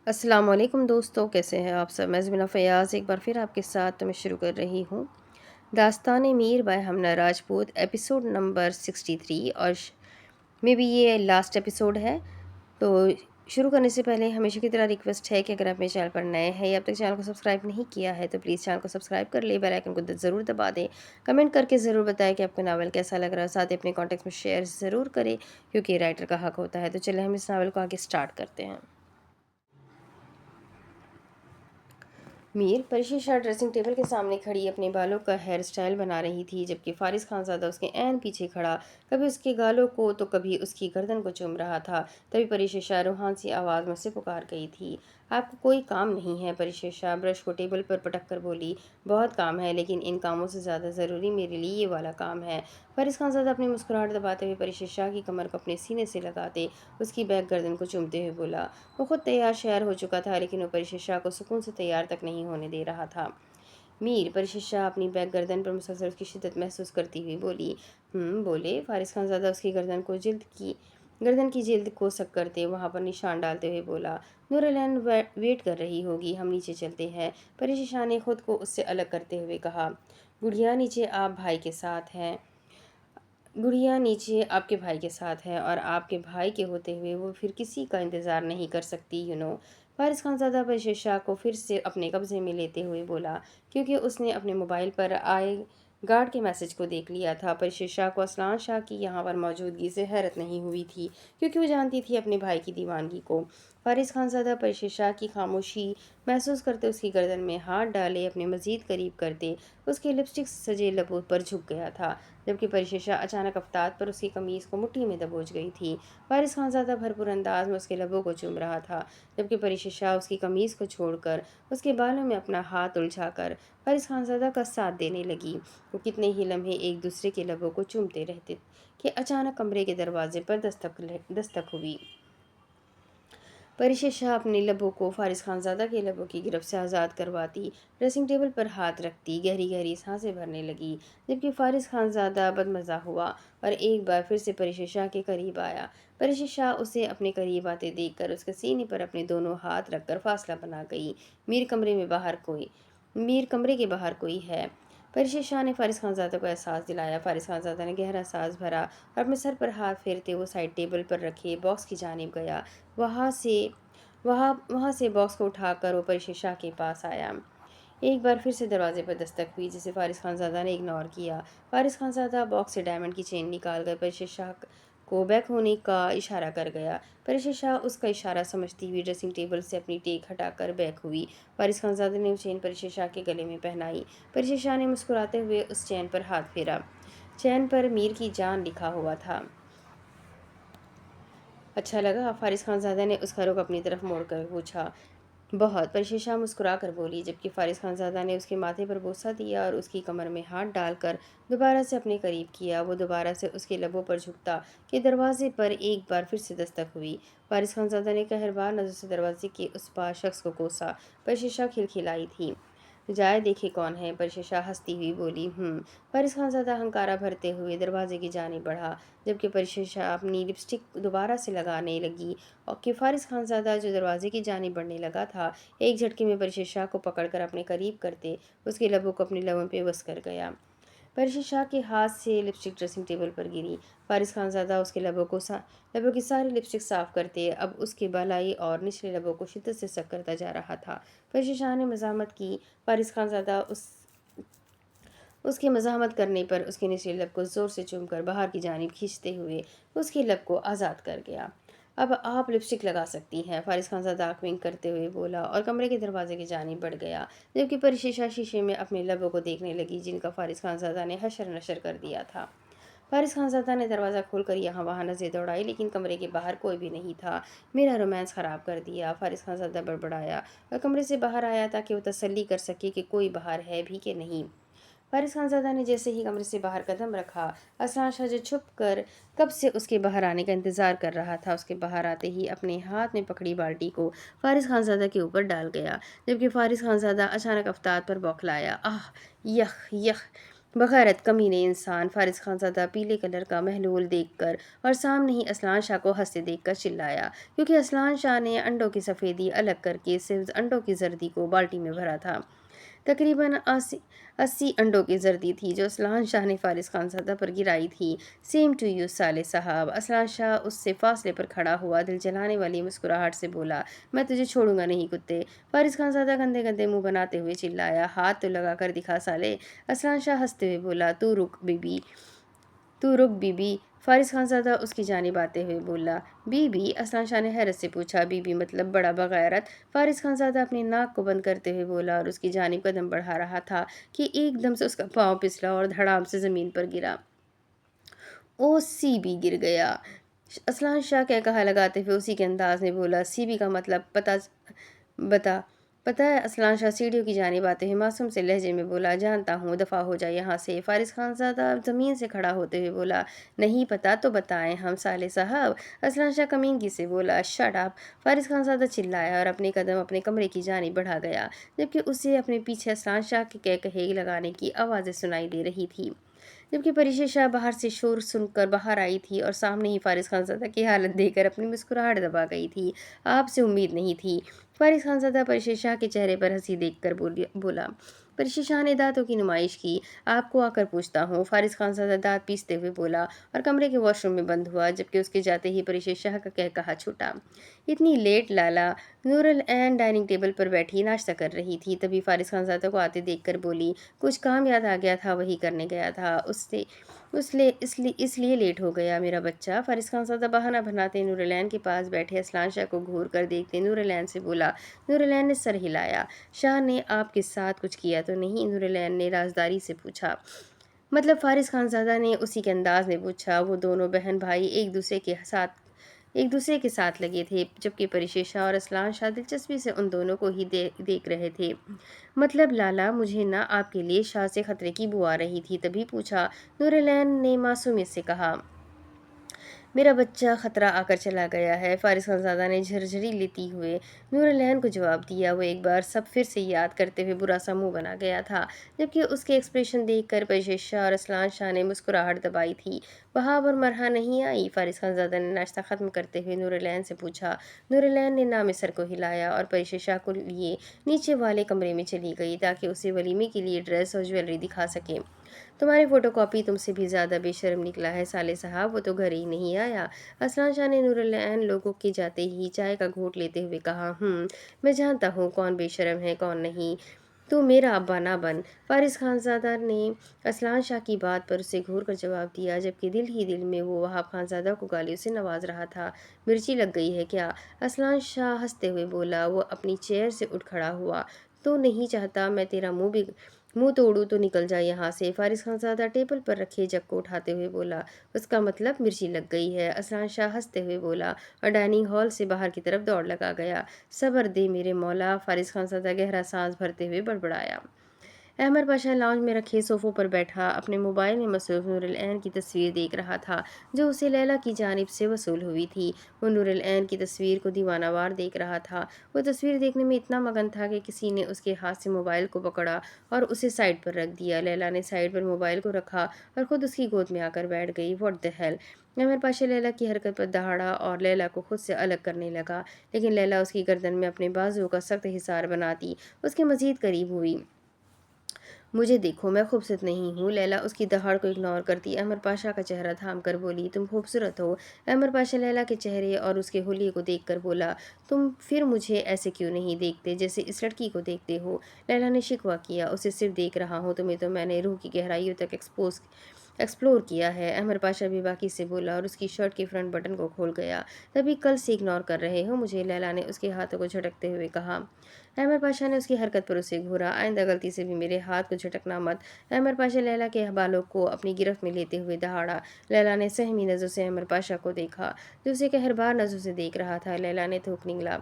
السلام علیکم دوستوں، کیسے ہیں آپ سب؟ میں زمینہ فیاض ایک بار پھر آپ کے ساتھ میں شروع کر رہی ہوں داستان میر بائی ہمنا راجپوت، ایپیسوڈ نمبر 63 اور میں بھی یہ لاسٹ ایپیسوڈ ہے۔ تو شروع کرنے سے پہلے ہمیشہ کی طرح ریکویسٹ ہے کہ اگر آپ میرے چینل پر نئے ہیں یا اب تک چینل کو سبسکرائب نہیں کیا ہے تو پلیز چینل کو سبسکرائب کر لیں، بیل آئیکن کو ضرور دبا دیں، کمنٹ کر کے ضرور بتائیں کہ آپ کو ناول کیسا لگ رہا ہے، ساتھ ہی اپنے کانٹیکٹس میں شیئر ضرور کریں کیونکہ رائٹر کا حق ہوتا ہے۔ تو چلیں ہم اس ناول کو آگے سٹارٹ کرتے ہیں۔ میر پریشی شاہ ڈریسنگ ٹیبل کے سامنے کھڑی اپنے بالوں کا ہیئر سٹائل بنا رہی تھی، جبکہ فارس خان زادہ اس کے عین پیچھے کھڑا کبھی اس کے گالوں کو تو کبھی اس کی گردن کو چوم رہا تھا۔ تبھی پریشی شاہ روحان سی آواز میں سے پکار گئی تھی، آپ کو کوئی کام نہیں ہے؟ پریشی شاہ برش کو ٹیبل پر پٹک کر بولی، بہت کام ہے، لیکن ان کاموں سے زیادہ ضروری میرے لیے یہ والا کام ہے۔ فارس خان زادہ اپنی مسکراہٹ دباتے ہوئے پریشی شاہ کی کمر کو اپنے سینے سے لگاتے اس کی بیک گردن کو چومتے ہوئے بولا۔ وہ خود تیار شیار ہو چکا تھا، لیکن وہ پریشی شاہ کو سکون سے تیار تک نہیں ہونے دے رہا تھا۔ میر پریشی شاہ اپنی بیک گردن پر مسلسل اس کی شدت محسوس کرتی ہوئی بولی۔ بولے۔ فارس خان زادہ اس کی گردن کی جلد کو سک کرتے وہاں پر نشان ڈالتے ہوئے بولا، نور العین ویٹ کر رہی ہوگی، ہم نیچے چلتے ہیں۔ پریشی شاہ نے خود کو اس سے الگ کرتے ہوئے کہا، گڑیا نیچے آپ بھائی کے ساتھ ہیں، گڑیا نیچے آپ کے بھائی کے ساتھ ہے اور آپ کے بھائی کے ہوتے ہوئے وہ پھر کسی کا انتظار نہیں کر سکتی فارس خان زادہ پریشی شاہ کو پھر سے اپنے قبضے میں لیتے ہوئے بولا، کیونکہ اس نے اپنے موبائل پر آئے گارڈ کے میسج کو دیکھ لیا تھا۔ پریشی شاہ کو اسلان شاہ کی یہاں پر موجودگی سے حیرت نہیں ہوئی تھی، کیونکہ وہ جانتی تھی اپنے بھائی کی دیوانگی کو۔ فارس خان زادہ پریشی شاہ کی خاموشی محسوس کرتے اس کی گردن میں ہاتھ ڈالے اپنے مزید قریب کرتے اس کے لپسٹک سجے لبوں پر جھک گیا تھا، جبکہ پریشی شاہ اچانک افتاد پر اس کی قمیض کو مٹھی میں دبوچ گئی تھی۔ فارس خان زادہ بھرپور انداز میں اس کے لبوں کو چوم رہا تھا، جبکہ پریشی شاہ اس کی قمیض کو چھوڑ کر اس کے بالوں میں اپنا ہاتھ الجھا کر فارس خان زادہ کا ساتھ دینے لگی۔ وہ کتنے ہی لمحے ایک دوسرے کے لبوں کو چومتے رہتے کہ اچانک کمرے کے دروازے پر دستک ہوئی۔ پریشی شاہ اپنے لبوں کو فارس خان زادہ کے لبوں کی گرفت سے آزاد کرواتی ڈریسنگ ٹیبل پر ہاتھ رکھتی گہری گہری سانسیں بھرنے لگی، جبکہ فارس خان زادہ بدمزہ ہوا اور ایک بار پھر سے پریشی شاہ کے قریب آیا۔ پریشی شاہ اسے اپنے قریب آتے دیکھ کر اس کے سینے پر اپنے دونوں ہاتھ رکھ کر فاصلہ بنا گئی۔ میر کمرے کے باہر کوئی ہے؟ پریشی شاہ نے فارس خان زادہ کو احساس دلایا۔ فارس خان زادہ نے گہرا سانس بھرا اور اپنے سر پر ہاتھ پھیرتے وہ سائڈ ٹیبل پر رکھے باکس کی جانب گیا۔ وہاں سے باکس کو اٹھا کر وہ پریشی شاہ کے پاس آیا۔ ایک بار پھر سے دروازے پر دستک ہوئی، جسے فارس خان زادہ نے اگنور کیا۔ فارس خان زادہ باکس سے ڈائمنڈ کی چین نکال کر پریشی شاہ کو بیک ہونے کا اشارہ کر گیا۔ پریشی شاہ اس کا اشارہ سمجھتی ہوئی ڈریسنگ ٹیبل سے اپنی ٹیک ہٹا کر بیک ہوئی۔ فارس خان زادہ نے وہ چین پریشی شاہ کے گلے میں پہنائی۔ پریشی شاہ نے مسکراتے ہوئے اس چین پر ہاتھ پھیرا۔ چین پر میر کی جان لکھا ہوا تھا۔ اچھا لگا؟ فارس خان زادہ نے اس کا رخ اپنی طرف موڑ کر پوچھا۔ بہت، پریشی شاہ مسکرا کر بولی، جبکہ فارس خان زادہ نے اس کے ماتھے پر بوسہ دیا اور اس کی کمر میں ہاتھ ڈال کر دوبارہ سے اپنے قریب کیا۔ وہ دوبارہ سے اس کے لبوں پر جھکتا کہ دروازے پر ایک بار پھر سے دستک ہوئی۔ فارس خان زادہ نے قہربار نظر سے دروازے کے اس پار شخص کو کوسا۔ پریشی شاہ کھلکھلائی تھی، جائے دیکھے کون ہے؟ پریشی شاہ ہنستی ہوئی بولی۔ فارس خان زادہ ہنکارا بھرتے ہوئے دروازے کی جانب بڑھا، جبکہ پریشی شاہ اپنی لپسٹک دوبارہ سے لگانے لگی کہ فارس خان زادہ جو دروازے کی جانب بڑھنے لگا تھا ایک جھٹکے میں پریشی شاہ کو پکڑ کر اپنے قریب کرتے اس کے لبوں کو اپنے لبوں پہ بس کر گیا۔ پریشی شاہ کے ہاتھ سے لپسٹک ڈریسنگ ٹیبل پر گری۔ فارس خان زادہ اس کے لبوں کی ساری لپسٹک صاف کرتے اب اس کے بالائی اور نچلے لبوں کو شدت سے سک کرتا جا رہا تھا۔ پریشی شاہ نے مزاحمت کی۔ فارس خان زادہ اس کے مزاحمت کرنے پر اس کے نچلے لب کو زور سے چوم کر باہر کی جانب کھینچتے ہوئے اس کے لب کو آزاد کر گیا۔ اب آپ لپسٹک لگا سکتی ہیں، فارس خان زادہ آنکھ ونک کرتے ہوئے بولا اور کمرے کے دروازے کی جانب بڑھ گیا، جبکہ پریشی شاہ شیشے میں اپنے لبوں کو دیکھنے لگی جن کا فارس خان زادہ نے حشر نشر کر دیا تھا۔ فارس خان زادہ نے دروازہ کھول کر یہاں وہاں نظریں دوڑائی، لیکن کمرے کے باہر کوئی بھی نہیں تھا۔ میرا رومانس خراب کر دیا، فارس خان زادہ بڑبڑایا اور کمرے سے باہر آیا تاکہ وہ تسلی کر سکے کہ کوئی باہر ہے بھی کہ نہیں۔ فارس خان زادہ نے جیسے ہی کمرے سے باہر قدم رکھا، اسلان شاہ جو چھپ کر کب سے اس کے باہر آنے کا انتظار کر رہا تھا اس کے باہر آتے ہی اپنے ہاتھ میں پکڑی بالٹی کو فارس خان زادہ کے اوپر ڈال گیا، جبکہ فارس خان زادہ اچانک افتاد پر بوکھلایا۔ آہ! یخ! یخ! बग़ैरत कमीने इंसान। फारिस खानज़ादा पीले कलर का महलूल देखकर और सामने ही असलान शाह को हंसते देखकर चिल्लाया, क्योंकि असलान शाह ने अंडों की सफ़ेदी अलग करके सिर्फ अंडों की जर्दी को बाल्टी में भरा था। तकरीबन 80 अंडों की जर्दी थी जो असलान शाह ने फारिस खानज़ादा पर गिराई थी। सेम टू यू साले साहब। असलान शाह उससे फासले पर खड़ा हुआ दिल जलाने वाली मुस्कुराहट से बोला, मैं तुझे छोड़ूंगा नहीं कुत्ते। फारिस खानज़ादा गंदे गंदे मुंह बनाते हुए चिल्लाया, हाथ तो लगा कर दिखा साले। असलान शाह हंसते हुए बोला, तू रुक बीबी, तू रुक बीबी। फारिस खानज़ादा उसकी जानिब आते हुए बोला, बीबी? असलान शाह ने हैरत से पूछा, बीबी मतलब बड़ा बग़ैरत। फारिस खानज़ादा अपनी नाक को बंद करते हुए बोला और उसकी जानिब कदम बढ़ा रहा था कि एकदम से उसका पाँव फिसला और धड़ाम से ज़मीन पर गिरा। ओ सीबी गिर गया। असलान शाह क्या कहा लगाते हुए उसी के अंदाज में बोला, सीबी का मतलब बता पता है? असलान शाह सीढ़ियों की जानिब आते हुए मासूम से लहजे में बोला, जानता हूँ, दफ़ा हो जाए यहाँ से। फारिस खानज़ादा ज़मीन से खड़ा होते हुए बोला, नहीं पता तो बताएं हम साले साहब। असलान शाह कमीनगी से बोला, शट अप। फारिस खानज़ादा चिल्लाया और अपने कदम अपने कमरे की जानिब बढ़ा गया, जबकि उसे अपने पीछे असलान शाह के कह कहे लगाने की आवाज़ें सुनाई दे रही थी। जबकि परिशे शाह बाहर से शोर सुनकर बाहर आई थी और सामने ही फारिस खानज़ादा की हालत देखकर अपनी मुस्कुराहट दबा गई थी। आपसे उम्मीद नहीं थी। फारिस खानज़ादा परिशे शाह के चेहरे पर हंसी देखकर बोला। परिशे शाह ने दांतों की नुमाइश की। आपको आकर पूछता हूँ। फारिस खानज़ादा दांत पीसते हुए बोला और कमरे के वॉशरूम में बंद हुआ, जबकि उसके जाते ही परिशे शाह का कह कहा छूटा। इतनी लेट लाला? नूरुल ऐन डाइनिंग टेबल पर बैठी नाश्ता कर रही थी, तभी फारिस खानज़ादा को आते देखकर बोली, कुछ काम याद आ गया था, वही करने गया था। उससे इसलिए लेट हो गया मेरा बच्चा। फारिस खानज़ादा बहाना बनाते नूरुल के पास बैठे असलान शाह को घूर कर देखते नूरुल से बोला। नूरुल ने सर हिलाया। शाह ने आपके साथ कुछ किया तो नहीं? नूरुल ने राजदारी से पूछा। मतलब? फारिस खानज़ादा ने उसी के अंदाज में पूछा। वो दोनों बहन भाई एक दूसरे के साथ लगे थे, जबकि परिशे शाह और असलान शाह दिलचस्पी से उन दोनों को ही देख रहे थे। मतलब लाला, मुझे ना आपके लिए शाह से खतरे की बू आ रही थी, तभी पूछा। नूरुलैन ने मासूमियत से कहा, मेरा बच्चा खतरा आकर चला गया है। फारिस खानज़ादा ने झरझरी लेती हुए नूरुलैन को जवाब दिया। वो एक बार सब फिर से याद करते हुए बुरा सा मुंह बना गया था, जबकि उसके एक्सप्रेशन देखकर परिशे शाह और असलान शाह ने मुस्कुराहट दबाई थी। वहाब और मरहा नहीं आई? फारिस खानज़ादा ने नाश्ता ख़त्म करते हुए नूरुलैन से पूछा। नूरुलैन ने नाम सर को हिलाया और परिशे शाह को लिए नीचे वाले कमरे में चली गई ताकि उसे वलीमे के लिए ड्रेस और ज्वेलरी दिखा सके। तुम्हारी फोटोकॉपी तुमसे भी ज़्यादा बेशर्म निकला है साले साहब, वो तो घर ही नहीं आया। असलान शाह ने नूरुलैन लोगों के जाते ही चाय का घूंट लेते हुए कहा, मैं जानता हूँ कौन बेशर्म है कौन नहीं। तू मेरा अब्बा ना बन। फारिस खानज़ादा ने असलान शाह की बात पर उसे घूर कर जवाब दिया, जबकि दिल ही दिल में वो वहाब खानज़ादा को गालियों से नवाज रहा था। मिर्ची लग गई है क्या? असलान शाह हंसते हुए बोला। वो अपनी चेयर से उठ खड़ा हुआ। तो नहीं चाहता मैं तेरा मुंह तोड़ूं तो निकल जा यहाँ से। फारिस खानज़ादा टेबल पर रखे जग को उठाते हुए बोला, उसका मतलब मिर्ची लग गई है। असलान शाह हंसते हुए बोला और डाइनिंग हॉल से बाहर की तरफ दौड़ लगा गया। सबर दे मेरे मौला। फारिस खानज़ादा गहरा सांस भरते हुए बड़बड़ाया। अहमर पाशा लाउंज में रखे सोफ़ों पर बैठा अपने मोबाइल में मसरूफ़ नूरुल ऐन की तस्वीर देख रहा था, जो उसे लैला की जानिब से वसूल हुई थी। वो नूरुल ऐन की तस्वीर को दीवानावार देख रहा था। वो तस्वीर देखने में इतना मगन था कि किसी ने उसके हाथ से मोबाइल को पकड़ा और उसे साइड पर रख दिया। लैला ने साइड पर मोबाइल को रखा और ख़ुद उसकी गोद में आकर बैठ गई। What the hell. Ahmar Pasha Laila की हरकत पर दहाड़ा और लैला को खुद से अलग करने लगा, लेकिन लैला उसकी गर्दन में अपने बाजुओं का सख्त हिसार बनाती उसके मज़ीद करीब हुई। मुझे देखो, मैं खूबसूरत नहीं हूँ। लैला उसकी दहाड़ को इग्नोर करती अहमर पाशा का चेहरा थाम कर बोली, तुम खूबसूरत हो। अहमर पाशा लैला के चेहरे और उसके हुलिये को देखकर बोला, तुम फिर मुझे ऐसे क्यों नहीं देखते जैसे इस लड़की को देखते हो? लैला ने शिकवा किया, उसे सिर्फ देख रहा हूँ, तुम्हें तो मैंने रूह की गहराइयों तक एक्सप्लोर किया है। अहमर पाशा भी बाकी से बोला और उसकी शर्ट के फ्रंट बटन को खोल गया। तभी कल से इग्नोर कर रहे हो मुझे? लैला ने उसके हाथों को झटकते हुए कहा। अहमर पाशा ने उसकी हरकत पर उसे घूरा। आइंदा गलती से भी मेरे हाथ को झटकना मत। अहमर पाशा लैला के बालों को अपनी गिरफ्त में लेते हुए दहाड़ा। लैला ने सहमी नज़रों से अहमर पाशा को देखा, जो उसे कहरबार नज़रों से देख रहा था। लैला ने थूक निगला।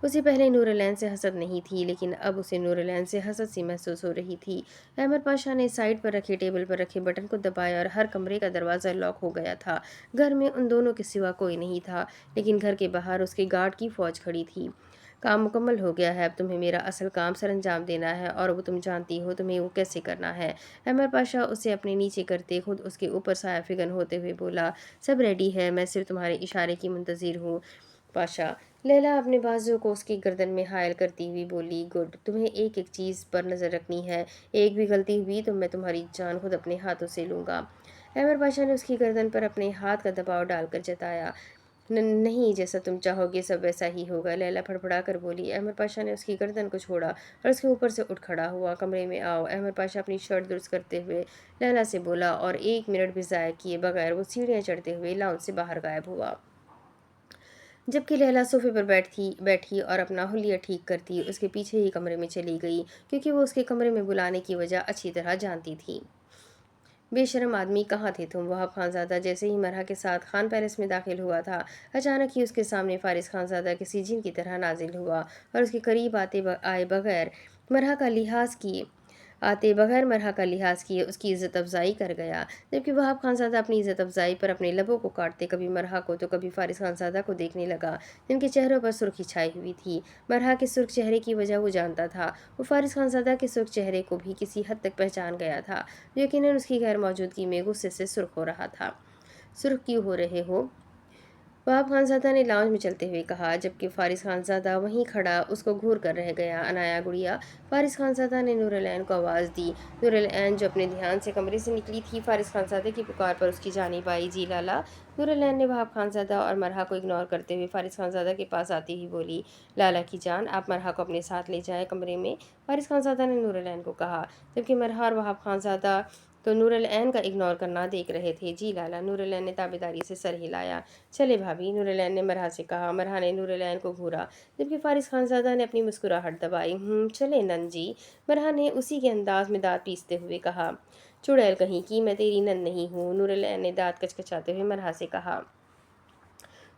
उसे पहले नूरुलैन से हसद नहीं थी, लेकिन अब उसे नूरुलैन से हसद सी महसूस हो रही थी। अहमर पाशा ने साइड पर रखे टेबल पर रखे बटन को दबाया और हर कमरे का दरवाज़ा लॉक हो गया था। घर में उन दोनों के सिवा कोई नहीं था, लेकिन घर के बाहर उसके गार्ड की फ़ौज खड़ी थी। काम मुकम्मल हो गया है, अब तुम्हें मेरा असल काम सर अंजाम देना है और वो तुम जानती हो तुम्हें वो कैसे करना है। अमर पाशा उसे अपने नीचे करते खुद उसके ऊपर साया फिगन होते हुए बोला, सब रेडी है, मैं सिर्फ तुम्हारे इशारे की मुंतज़िर हूँ। पाशा। लैला अपने बाजू को उसकी गर्दन में हायल करती हुई बोली, गुड, तुम्हें एक एक चीज़ पर नज़र रखनी है, एक भी गलती हुई तो मैं तुम्हारी जान खुद अपने हाथों से लूँगा। अमर पाशा ने उसकी गर्दन पर अपने हाथ का दबाव डालकर जताया, नहीं, जैसा तुम चाहोगे सब वैसा ही होगा। लैला फड़फड़ा कर बोली। अहमद पाशा ने उसकी गर्दन को छोड़ा और उसके ऊपर से उठ खड़ा हुआ। कमरे में आओ। अहमद पाशा अपनी शर्ट दुरुस्त करते हुए लैला से बोला और 1 मिनट भी ज़ाया किए बगैर वो सीढ़ियाँ चढ़ते हुए लाउंज से बाहर गायब हुआ। जबकि लैला सोफे पर बैठी और अपना हुलिया ठीक करती उसके पीछे ही कमरे में चली गई, क्योंकि वो उसके कमरे में बुलाने की वजह अच्छी तरह जानती थी। बेशरम आदमी, कहाँ थे तुम? वहाब खानज़ादा जैसे ही मरहा के साथ खान पैलेस में दाखिल हुआ था, अचानक ही उसके सामने फारिस खानज़ादा किसी जिन की तरह नाजिल हुआ और उसके करीब आते बगैर मरहा का लिहाज किए उसकी इज़्ज़त अफजाई कर गया। जबकि वहाब खानज़ादा अपनी इज़्ज़त अफजाई पर अपने लबों को काटते कभी मरहा को तो कभी फारिस खानज़ादा को देखने लगा, जिनके चेहरों पर सुर्खी छाई हुई थी। मरहा के सुर्ख चेहरे की वजह वो जानता था। वो फारिस खानज़ादा के सुर्ख चेहरे को भी किसी हद तक पहचान गया था, जो यकीनन उसकी गैर मौजूदगी में गुस्से से सुर्ख हो रहा था। सुर्ख क्यों हो रहे हो? वहाब खानज़ादा ने लाउंज में चलते हुए कहा, जबकि फारिस खानज़ादा वहीं खड़ा उसको घूर कर रह गया। अनाया गुड़िया। फारिस खानज़ादा ने नूरलैन को आवाज़ दी। नूरलैन जो अपने ध्यान से कमरे से निकली थी, फारिस खानज़ादा की पुकार पर उसकी जानिब आई। जी लाला। नूरलैन ने वहाब खानज़ादा और मरहा को इग्नोर करते हुए फारिस खानज़ादा के पास आती हुई बोली, लाला की जान, आप मरहा को अपने साथ ले जाएं कमरे में। फारिस खानज़ादा ने नूरलैन को कहा, जबकि मरहा और वहाब खानज़ादा तो नूरलैन का इग्नोर करना देख रहे थे। जी लाला। नूरलैन ने ताबेदारी से सर हिलाया। चले भाभी, नूरलैन ने मरहा से कहा। मरहा ने नूरलैन को घूरा, जबकि फारिस खानज़ादा ने अपनी मुस्कुराहट दबाई। चले नन जी, मरहा ने उसी के अंदाज में दांत पीसते हुए कहा। चुड़ैल कहीं की, मैं तेरी नन नहीं हूँ, नूरलैन ने दांत कचकचाते हुए मरहा से कहा।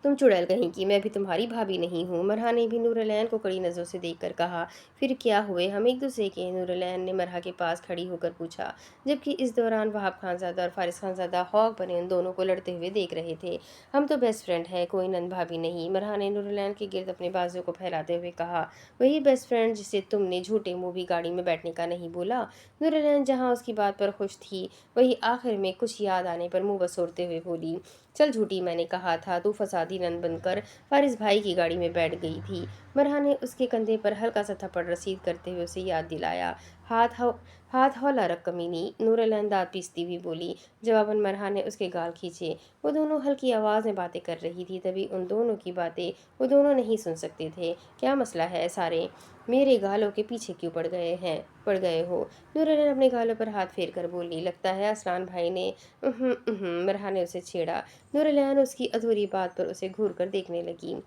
तुम चुड़ैल कहीं की, मैं भी तुम्हारी भाभी नहीं हूँ, मरहा ने भी नूरलैन को कड़ी नज़रों से देखकर कहा। फिर क्या हुए हम एक दूसरे के? नूरलैन ने मरहा के पास खड़ी होकर पूछा, जबकि इस दौरान वहाब खानज़ादा और फारिस खानज़ादा हौक बने उन दोनों को लड़ते हुए देख रहे थे। हम तो बेस्ट फ्रेंड हैं, कोई नंद भाभी नहीं, मरहा ने नूरलैन के गिर्द अपने बाजू को फैलाते हुए कहा। वही बेस्ट फ्रेंड जिसे तुमने झूठे मुँह भी गाड़ी में बैठने का नहीं बोला। नूरलैन जहाँ उसकी बात पर खुश थी, वही आखिर में कुछ याद आने पर मुँह बसोरते हुए बोली, चल झूठी, मैंने कहा था। तू फसादी नन बनकर फारिस भाई की गाड़ी में बैठ गई थी। मरहा ने उसके कंधे पर हल्का सा थप्पड़ रसीद करते हुए उसे याद दिलाया। हाथ हो हाथ हौला रख कमीनी, नूरलैन दांत पीसती हुई बोली। जवाबन मरहा ने उसके गाल खींचे। वो दोनों हल्की आवाज़ में बातें कर रही थी, तभी उन दोनों की बातें वो दोनों नहीं सुन सकते थे। क्या मसला है सारे? मेरे गालों के पीछे क्यों पड़ गए हो? नूरलैन अपने गालों पर हाथ फेर कर बोली। लगता है असलान भाई ने मरहा ने उसे छेड़ा। नूरलैन उसकी अधूरी बात पर उसे घूर कर देखने लगी।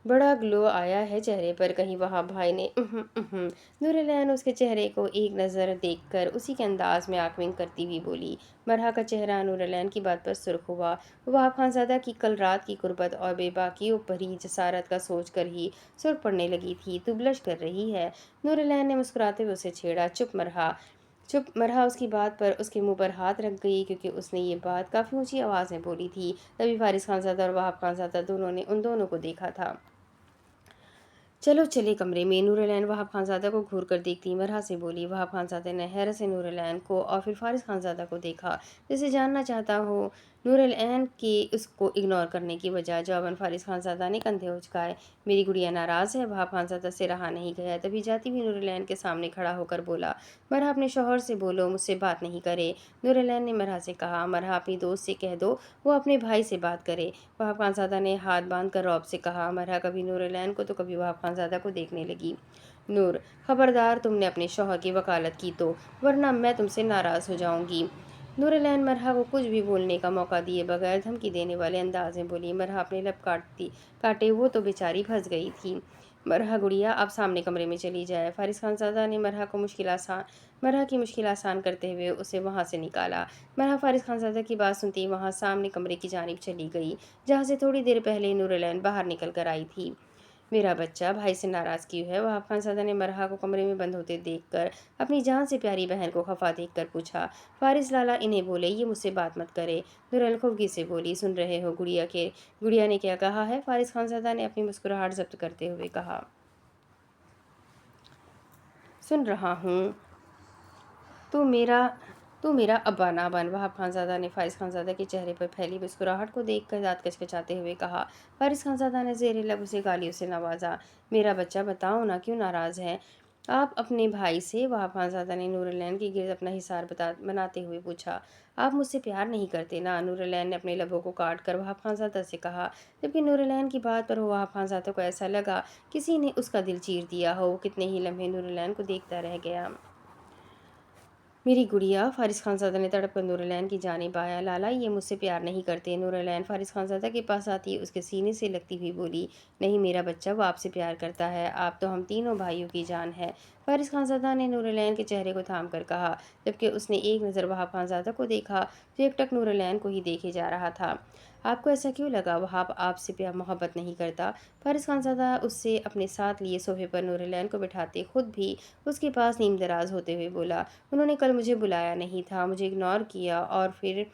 बड़ा ग्लो आया है चेहरे पर, कहीं वहाब भाई ने नूरलैन उसके चेहरे को एक नज़र देखकर उसी के अंदाज में आंख विंक करती हुई बोली। मरहा का चेहरा नूरलैन की बात पर सुर्ख हुआ। वहाब खानज़ादा की कल रात की कुर्बत और बेबाकियों भरी जसारत का सोच कर ही सुर्ख पड़ने लगी थी। तू ब्लश कर रही है, नूरलैन ने मुस्कुराते हुए उसे छेड़ा। चुप। मरहा उसकी बात पर उसके मुंह पर हाथ रख गई, क्योंकि उसने ये बात काफ़ी ऊंची आवाज़ में बोली थी। तभी फारिस खानज़ादा और वहाब खानज़ादा दोनों ने उन दोनों को देखा था। चलो चले कमरे में। नूरलैन वहाब खानज़ादा को घूर कर देखती मरहा से बोली। वहाब खानज़ादा ने हैरत से नूरलैन को और फिर फारिस खानज़ादा को देखा, जैसे जानना चाहता हो नूरलैन के उसको इग्नोर करने की वजह। जवाबन फारिस खानज़ादा ने कंधे उचकाए। मेरी गुड़िया नाराज़ है? वहाब खानज़ादा से रहा नहीं गया, तभी जाती हुई नूरलैन के सामने खड़ा होकर बोला, मरहा अपने शौहर से बोलो, मुझसे बात नहीं करे। नूरलैन ने मरहा से कहा। मरहा अपनी दोस्त से कह दो वो अपने भाई से बात करे। वहाब खानज़ादा ने हाथ बांध कर रौब से कहा। मरहा कभी नूरलैन को तो कभी वहाब खानज़ादा को देखने लगी। नूर, खबरदार तुमने अपने शौहर की वकालत की तो, वरना मैं तुमसे नाराज़ हो जाऊंगी। नूरलैन मरहा को कुछ भी बोलने का मौका दिए बगैर धमकी देने वाले अंदाज में बोली। मरहा अपने लब काटे वो तो बेचारी फंस गई थी। मरहा गुड़िया, आप सामने कमरे में चली जाए। फारिस खानज़ादा ने मरहा की मुश्किल आसान करते हुए उसे वहां से निकाला। मरहा फारिस खानज़ादा की बात सुनती वहां सामने कमरे की जानिब चली गई, जहां से थोड़ी देर पहले नूरलैन बाहर निकल कर आई थी। मेरा बच्चा भाई से नाराज़ क्यों है? वहाब खानज़ादा ने मरहा को कमरे में बंद होते देखकर अपनी जान से प्यारी बहन को खफा देखकर पूछा। फारिस लाला इन्हें बोले, ये मुझसे बात मत करे। नूरैन खफगी से बोली, सुन रहे हो गुड़िया ने क्या कहा है? फारिस खानज़ादा ने अपनी मुस्कुराहट जब्त करते हुए कहा। सुन रहा हूँ। तू मेरा अब्बा ना बन। वहाब खानज़ादा ने फारिस खानज़ादा के चेहरे पर फैली मुस्कुराहट को देखकर दांत कचकचाते हुए कहा। फारिस खानज़ादा ने ज़ेरे लब उसे गालियों से नवाजा। मेरा बच्चा, बताओ ना, क्यों नाराज़ है आप अपने भाई से? वहाब खानज़ादा ने नूरलैन के गिर्द अपना हिसार बनाते हुए पूछा। आप मुझसे प्यार नहीं करते ना? नूरलैन ने अपने लबों को काट कर वहाब खानज़ादा से कहा। जबकि नूरलैन की बात पर वहाब खानज़ादा को ऐसा लगा किसी ने उसका दिल चीर दिया हो। वो कितने ही लम्हे नूरलैन को देखता रह गया। मेरी गुड़िया, फारिस खानज़ादा ने तड़प कर नूरलैन की जानिब आया। लाला, ये मुझसे प्यार नहीं करते। नूरलैन फारिस खानज़ादा के पास आती उसके सीने से लगती हुई बोली। नहीं मेरा बच्चा, वो आपसे प्यार करता है। आप तो हम तीनों भाइयों की जान है। फारिस खानज़ादा ने नूरलैन के चेहरे को थाम कर कहा, जबकि उसने एक नज़र वहाब खानज़ादा को देखा जो एकटक नूरलैन को ही देखे जा रहा था। आपको ऐसा क्यों लगा? वहाब आपसे प्यार मोहब्बत नहीं करता? फारिस खानज़ादा उससे अपने साथ लिए सोफे पर नूरलैन को बिठाते खुद भी उसके पास नीम दराज होते हुए बोला। उन्होंने कल मुझे बुलाया नहीं था, मुझे इग्नोर किया, और फिर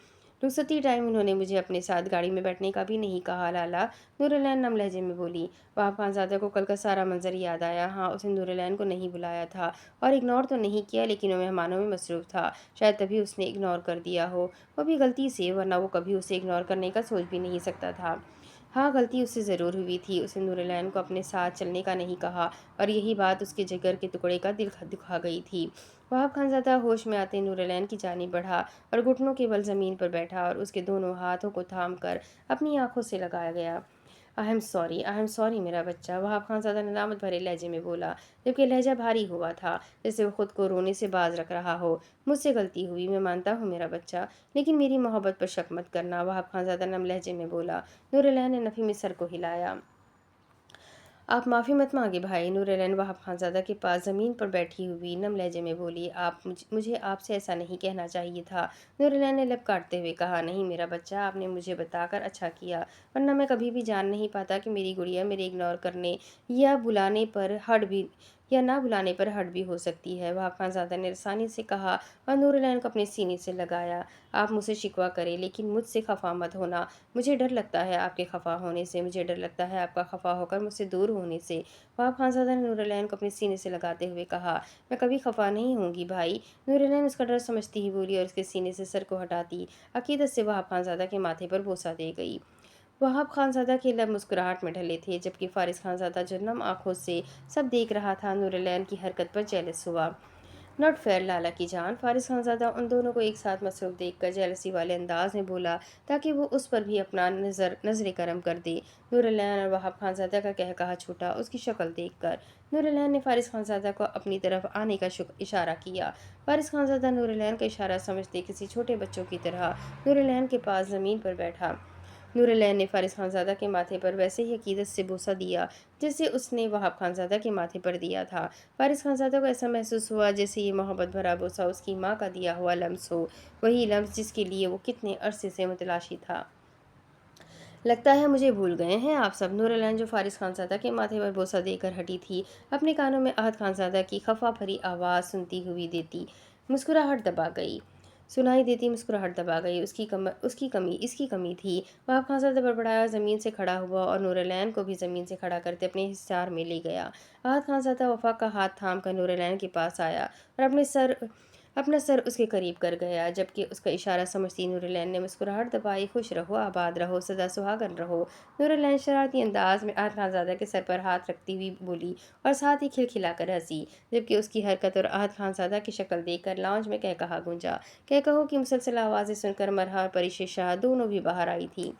रुखसती टाइम उन्होंने मुझे अपने साथ गाड़ी में बैठने का भी नहीं कहा। लाला, नूरलैन नम लहजे में बोली। वहाब खानज़ादा को कल का सारा मंजर याद आया। हाँ, उसने नूरलैन को नहीं बुलाया था और इग्नोर तो नहीं किया, लेकिन वो मेहमानों में मसरूफ़ था। शायद तभी उसने इग्नोर कर दिया हो, वो भी गलती से, वरना वो कभी उसे इग्नोर करने का सोच भी नहीं सकता था। हाँ, गलती उससे ज़रूर हुई थी। उसने नूरलैन को अपने साथ चलने का नहीं कहा और यही बात उसके जिगर के टुकड़े का दिल दुखा गई थी। वहाब खानज़ादा होश में आते नूरलैन की जानिब बढ़ा और घुटनों के बल ज़मीन पर बैठा और उसके दोनों हाथों को थाम कर अपनी आंखों से लगाया गया। आई एम सॉरी मेरा बच्चा, वहाब खानज़ादा ने नामत भरे लहजे में बोला, जबकि लहजा भारी हुआ था, जैसे वो खुद को रोने से बाज रख रहा हो। मुझसे गलती हुई, मैं मानता हूँ मेरा बच्चा, लेकिन मेरी मोहब्बत पर शक मत करना। वहाब खानज़ादा नम लहजे में बोला। नूरलैन ने नफ़ी में सर को हिलाया। आप माफ़ी मत मांगे भाई। नूरलैन वहाब खानज़ादा के पास ज़मीन पर बैठी हुई नम लहजे में बोली। मुझे आपसे ऐसा नहीं कहना चाहिए था। नूरलैन ने लब काटते हुए कहा। नहीं मेरा बच्चा, आपने मुझे बताकर अच्छा किया, वरना मैं कभी भी जान नहीं पाता कि मेरी गुड़िया मेरे इग्नोर करने या बुलाने पर हट भी या ना बुलाने पर हट भी हो सकती है। वहाब खानज़ादा ने रसानी से कहा और नूरलैन को अपने सीने से लगाया। आप मुझसे शिकवा करें, लेकिन मुझसे खफा मत होना। मुझे डर लगता है आपके खफा होने से, मुझे डर लगता है आपका खफा होकर मुझसे दूर होने से। वहाब खानज़ादा ने नूरलैन को अपने सीने से लगाते हुए कहा। मैं कभी खफा नहीं होंगी भाई। नूरलैन उसका डर समझती ही बोली और उसके सीने से सर को हटाती अकीदत से वहाब खानज़ादा के माथे पर बोसा दे गई। वहाब खानज़ादा के लब मुस्कुराहट में ढले थे, जबकि फारिस खानज़ादा जो नम आंखों से सब देख रहा था, नूरलैन की हरकत पर जेलस हुआ। नॉट फेयर लाला की जान। फारिस खानज़ादा उन दोनों को एक साथ मसरूफ़ देखकर जेलसी वाले अंदाज में बोला, ताकि वो उस पर भी अपना नजर करम कर दे। नूरलैन और वहाब खानज़ादा का कहकहा छूटा उसकी शक्ल देखकर। नूरलैन ने फारिस खानज़ादा को अपनी तरफ आने का इशारा किया। फारिस खानज़ादा नूरलैन का इशारा समझते किसी छोटे बच्चों की तरह नूरलैन के पास ज़मीन पर बैठा। नूरलैन ने फारिस खानज़ादा के माथे पर वैसे ही अकीदत से बोसा दिया जैसे उसने वहाब खानज़ादा के माथे पर दिया था। फारिस खानज़ादा को ऐसा महसूस हुआ जैसे ये मोहब्बत भरा बोसा उसकी माँ का दिया हुआ लम्स हो, वही लम्स जिसके लिए वो कितने अरसे से मुतलाशी था। लगता है मुझे भूल गए हैं आप सब। नूरलैन जो फारिस खानज़ादा के माथे पर बोसा देकर हटी थी, अपने कानों में अहद खानज़ादा की खफा भरी आवाज़ सुनती हुई सुनाई देती मुस्कुराहट दबा गई। इसकी कमी थी। वहाब खानज़ादा बड़बड़ाया, ज़मीन से खड़ा हुआ और नूरलैन को भी ज़मीन से खड़ा करते अपने हिसार में ले गया। अहद खानज़ादा वफ़ा का हाथ थाम कर नूरलैन के पास आया और अपना सर उसके करीब कर गया, जबकि उसका इशारा समझती नूरलैन ने मुस्कुराहट दबाई। खुश रहो, आबाद रहो, सदा सुहागन रहो। नूरलैन शरारती अंदाज में अहद खानज़ादा के सर पर हाथ रखती हुई बोली और साथ ही खिलखिलाकर हंसी, जबकि उसकी हरकत और अहद खानज़ादा की शक्ल देखकर लाउंज में कहकहा गूंजा। कहकहों की मुसलसल आवाज़ें सुनकर मरहा और परिशे शाह दोनों भी बाहर आई थी।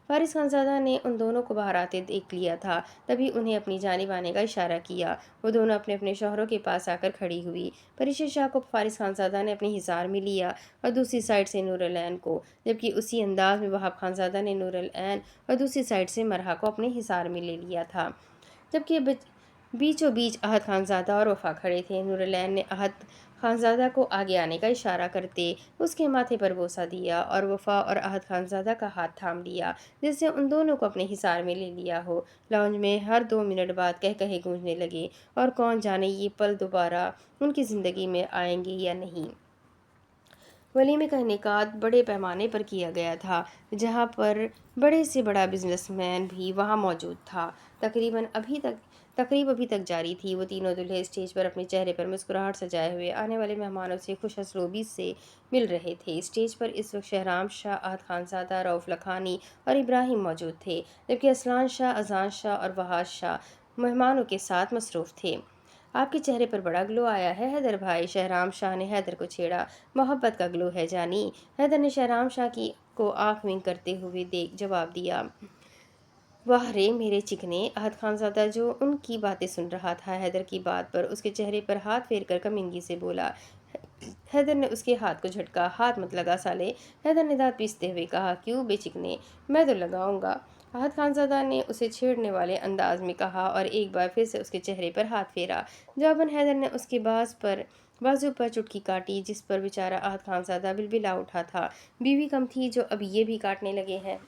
फारिस खानज़ादा ने उन दोनों को बाहर आते देख लिया था, तभी उन्हें अपनी जानिब आने का इशारा किया। वो दोनों अपने अपने शौहरों के पास आकर खड़ी हुई। परिशे शाह को फारिस खानज़ादा ने अपने हिसार में लिया और दूसरी साइड से नूरलैन को, जबकि उसी अंदाज में वहाब खानज़ादा ने नूरलैन और दूसरी साइड से मरहा को अपने हिसार में ले लिया था। जबकि बीचों बीच अहद खानज़ादा और वफ़ा खड़े थे। नूरलैन ने अहद खानज़ादा को आगे आने का इशारा करते उसके माथे पर बोसा दिया और वफ़ा और अहद खानज़ादा का हाथ थाम लिया, जिससे उन दोनों को अपने हिसार में ले लिया हो। लाउंज में हर 2 मिनट बाद कह कहे गूंजने लगे, और कौन जाने ये पल दोबारा उनकी ज़िंदगी में आएंगे या नहीं। वलीमे का इनेकाद बड़े पैमाने पर किया गया था, जहाँ पर बड़े से बड़ा बिजनेसमैन भी वहाँ मौजूद था। तकरीब अभी तक जारी थी। वो तीनों दूल्हे स्टेज पर अपने चेहरे पर मुस्कुराहट सजाए हुए आने वाले मेहमानों से खुश असलोबी से मिल रहे थे। स्टेज पर इस वक्त शहराम शाह, अहद खानज़ादा, रऊफ लखानी और इब्राहिम मौजूद थे, जबकि असलान शाह, अजान शाह और वहाज शाह मेहमानों के साथ मसरूफ़ थे। आपके चेहरे पर बड़ा ग्लो आया है हैदर भाई, शहराम शाह ने हैदर को छेड़ा। मोहब्बत का ग्लो है जानी, हैदर ने शहराम शाह की को आंख विंक करते हुए देख जवाब दिया। वाह रे मेरे चिकने। अहद खानज़ादा जो उनकी बातें सुन रहा था, हैदर की बात पर उसके चेहरे पर हाथ फेर कर कमिंगी से बोला। हैदर ने उसके हाथ को झटका। हाथ मत लगा साले, हैदर ने दांत पीसते हुए कहा। क्यों बेचिकने, मैं तो लगाऊंगा, अहद खानज़ादा ने उसे छेड़ने वाले अंदाज में कहा और एक बार फिर से उसके चेहरे पर हाथ फेरा। जवाबन हैदर ने उसके बाजू पर चुटकी काटी, जिस पर बेचारा अहद खानज़ादा बिलबिला उठा था। बीवी कम थी जो अब ये भी काटने लगे हैं।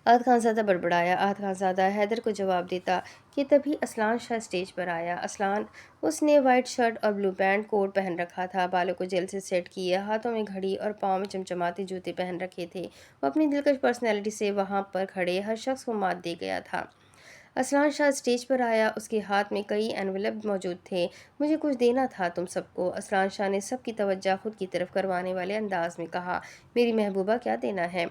अहद खानज़ादा बड़बड़ाया। अहद खानज़ादा हैदर को जवाब देता कि तभी असलान शाह स्टेज पर आया। असलान, उसने वाइट शर्ट और ब्लू पैंट कोट पहन रखा था, बालों को जेल से सेट किए, हाथों में घड़ी और पाँव में चमचमाते जूते पहन रखे थे। वो अपनी दिलकश पर्सनैलिटी से वहाँ पर खड़े हर शख्स को मात दे गया था। असलान शाह स्टेज पर आया। उसके हाथ में कई एनवेलप मौजूद थे। मुझे कुछ देना था तुम सबको, असलान शाह ने सबकी तवज्जो खुद की तरफ करवाने वाले अंदाज में कहा। मेरी महबूबा, क्या देना है?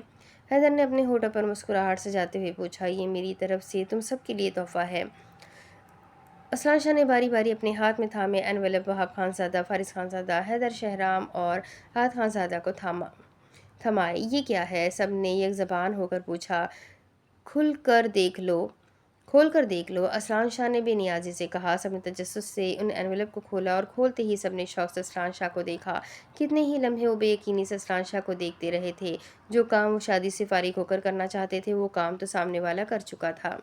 हैदर ने अपने होठों पर मुस्कुराहट सजाते हुए पूछा। ये मेरी तरफ से तुम सबके लिए तोहफा है। असलान शाह ने बारी बारी अपने हाथ में थामे एनवेलप वहाब खानज़ादा, फारिस खानज़ादा, हैदर, शहराम और अहद खानज़ादा को थमाए। ये क्या है? सब ने एक ज़बान होकर पूछा। खुल कर देख लो खोल कर देख लो, असलान शाह ने बेनियाजी से कहा। सबने तजस्सुस से उन एनवेलप को खोला और खोलते ही सबने शौक से असलान शाह को देखा। कितने ही लम्हे वो बेयकीनी से असलान शाह को देखते रहे थे। जो काम वो शादी से फारिग होकर करना चाहते थे, वो काम तो सामने वाला कर चुका था।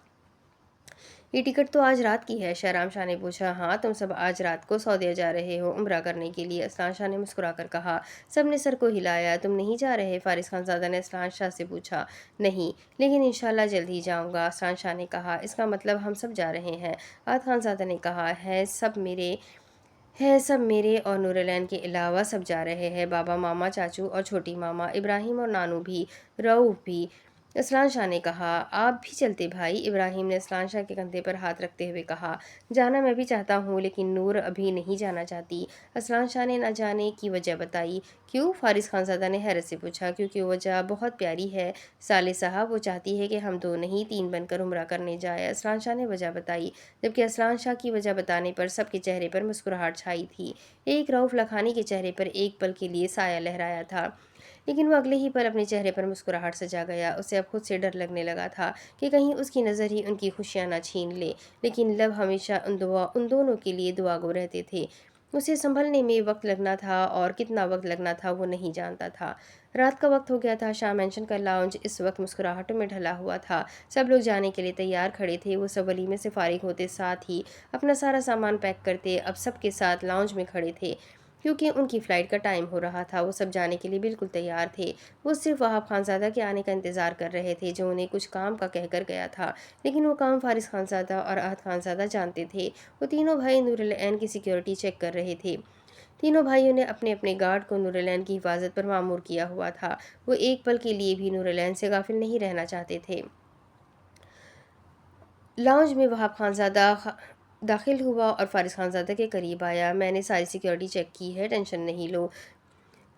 ये टिकट तो आज रात की है, शहराम शाह ने पूछा। हाँ, तुम सब आज रात को सऊदीया जा रहे हो उम्रा करने के लिए, असलान शाह ने मुस्कुराकर कहा। सब ने सर को हिलाया। तुम नहीं जा रहे? फारिस खानज़ादा ने असलान शाह से पूछा। नहीं, लेकिन इंशाल्लाह जल्द ही जाऊंगा, असलान शाह ने कहा। इसका मतलब हम सब जा रहे हैं, अहद खानज़ादा ने कहा। सब मेरे और नूरलैन के अलावा सब जा रहे हैं, बाबा, मामा, चाचू और छोटी मामा, इब्राहिम और नानू भी, रऊफ भी, असलान शाह ने कहा। आप भी चलते भाई, इब्राहिम ने असलान शाह के कंधे पर हाथ रखते हुए कहा। जाना मैं भी चाहता हूँ, लेकिन नूर अभी नहीं जाना चाहती, असलान शाह ने न जाने की वजह बताई। क्यों? फारिस खानज़ादा ने हैरत से पूछा। क्योंकि वजह बहुत प्यारी है साले साहब, वो चाहती है कि हम 2 नहीं 3 बनकर उम्रा करने जाए, असलान शाह ने वजह बताई। जबकि असलान शाह की वजह बताने पर सबके चेहरे पर मुस्कुराहट छाई थी। एक रऊफ लखानी के चेहरे पर एक पल के लिए साया लहराया था, लेकिन वो अगले ही पल अपने चेहरे पर मुस्कुराहट सजा गया। उसे अब खुद से डर लगने लगा था कि कहीं उसकी नज़र ही उनकी खुशियाँ न छीन ले, लेकिन लब हमेशा उन दोनों के लिए दुआगो रहते थे। उसे संभलने में वक्त लगना था, और कितना वक्त लगना था वो नहीं जानता था। रात का वक्त हो गया था। शाह मैंशन का लाउंज इस वक्त मुस्कुराहटों में ढला हुआ था। सब लोग जाने के लिए तैयार खड़े थे। वो सब वलीमे से फारिग होते साथ ही अपना सारा सामान पैक करते अब सबके साथ लाउंज में खड़े थे, क्योंकि उनकी फ़्लाइट का टाइम हो रहा था। वो सब जाने के लिए बिल्कुल तैयार थे। वो सिर्फ वहाब खानज़ादा के आने का इंतज़ार कर रहे थे, जो उन्हें कुछ काम का कह कर गया था, लेकिन वो काम फारिस खानज़ादा और अहद खानज़ादा जानते थे। वो तीनों भाई नूरलैन की सिक्योरिटी चेक कर रहे थे। तीनों भाइयों ने अपने अपने गार्ड को नूरलैन की हिफाजत पर मामूर किया हुआ था। वो एक पल के लिए भी नूरलैन से गाफिल नहीं रहना चाहते थे। लाउंज में वहाब खानज़ादा दाखिल हुआ और फारिस खानज़ादा के करीब आया। मैंने सारी सिक्योरिटी चेक की है, टेंशन नहीं लो,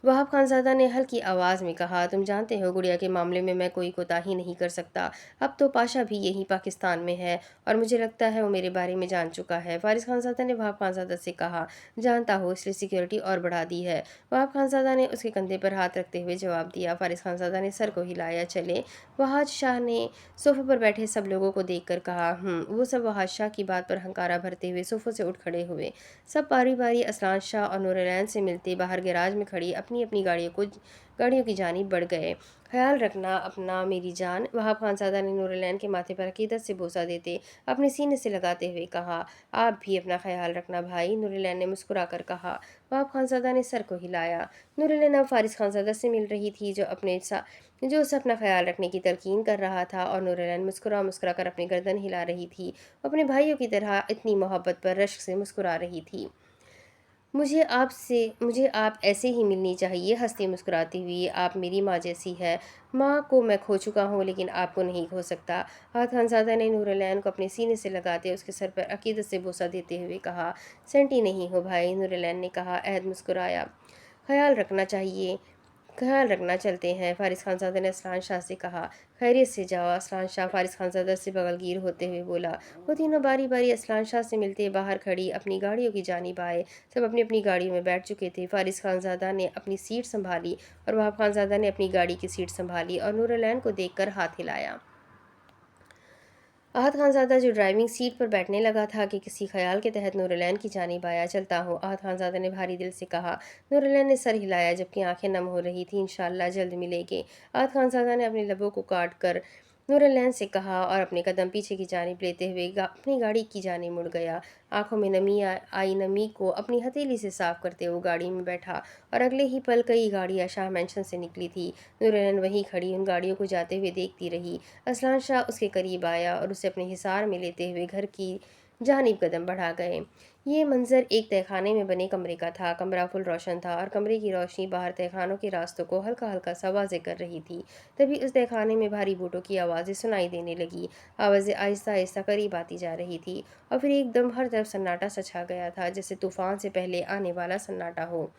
वहाब खानज़ादा ने हल्की आवाज़ में कहा। तुम जानते हो गुड़िया के मामले में मैं कोई कोताही नहीं कर सकता। अब तो पाशा भी यहीं पाकिस्तान में है, और मुझे लगता है वो मेरे बारे में जान चुका है, फारिस खानज़ादा ने वहाब खानज़ादा से कहा। जानता हो, इसलिए सिक्योरिटी और बढ़ा दी है, वहाब खानज़ादा ने उसके कंधे पर हाथ रखते हुए जवाब दिया। फारिस खानज़ादा ने सर को हिलाया। चले, वहाज शाह ने सोफे पर बैठे सब लोगों को देख कर कहा। वो सब वहाज शाह की बात पर हंकारा भरते हुए सोफों से उठ खड़े हुए। सब बारी बारी असलान शाह और नूरलैन से मिलते बाहर गैराज में खड़ी अपनी अपनी गाड़ियों की जानिब बढ़ गए। ख्याल रखना अपना मेरी जान। वहाब खानज़ादा ने नूरलैन के माथे पर अकीदत से बोसा देते अपने सीने से लगाते हुए कहा, आप भी अपना ख्याल रखना भाई। नूरलैन ने मुस्कुरा कर कहा। वहाब खानज़ादा ने सर को हिलाया। नूरलैन अब फारिस खानज़ादा से मिल रही थी जो उसे अपना ख्याल रखने की तलकीन कर रहा था, और नूरलैन मुस्कुरा मुस्कुरा कर अपनी गर्दन हिला रही थी, अपने भाइयों की तरह इतनी मोहब्बत पर रश्क से मुस्कुरा रही थी। मुझे आप ऐसे ही मिलनी चाहिए, हंसती मुस्कुराती हुई। आप मेरी माँ जैसी है। माँ को मैं खो चुका हूँ लेकिन आपको नहीं खो सकता। हाथ खानज़ादा ने नूरलैन को अपने सीने से लगाते उसके सर पर अकीदत से बोसा देते हुए कहा, सेंटी नहीं हो भाई। नूरलैन ने कहा। अहद मुस्कुराया। ख्याल रखना चाहिए, ख्याल रखना, चलते हैं, फारिस खानज़ादा ने असलान शाह से कहा। खैरियत से जाओ। असलान शाह फारिस खानज़ादा से बगलगीर होते हुए बोला। वो तीनों बारी बारी असलान शाह से मिलते बाहर खड़ी अपनी गाड़ियों की जानिब आए। सब अपनी अपनी गाड़ियों में बैठ चुके थे। फारिस खानज़ादा ने अपनी सीट संभाली और वहाब खानज़ादा ने अपनी गाड़ी की सीट संभाली और नूरलैन को देखकर हाथ हिलाया। आहत खानज़ादा जो ड्राइविंग सीट पर बैठने लगा था कि किसी ख्याल के तहत नूरलैन की जानिब आया। चलता हूँ, आहत खानज़ादा ने भारी दिल से कहा। नूरलैन ने सर हिलाया जबकि आंखें नम हो रही थी। इंशाअल्लाह जल्द मिलेंगे। आहत खानज़ादा ने अपने लबों को काट कर नूरलैन से कहा और अपने कदम पीछे की जानिब लेते हुए अपनी गाड़ी की जानिब मुड़ गया। आंखों में नमी आई नमी को अपनी हथेली से साफ करते वो गाड़ी में बैठा और अगले ही पल कई गाड़ियां शाह मैंशन से निकली थी। नूरलैन वहीं खड़ी उन गाड़ियों को जाते हुए देखती रही। असलान शाह उसके करीब आया और उसे अपने हिसार में लेते हुए घर की जानिब कदम बढ़ा गए। ये मंजर एक तहखाने में बने कमरे का था। कमरा फुल रोशन था और कमरे की रोशनी बाहर तहखानों के रास्तों को हल्का हल्का सा वाज़े कर रही थी। तभी उस तहखाने में भारी बूटों की आवाज़ें सुनाई देने लगी। आवाज़ें आहिस्ता आहिस्ता करीब आती जा रही थी और फिर एकदम हर तरफ सन्नाटा सा छा गया था, जैसे तूफान से पहले आने वाला सन्नाटा हो।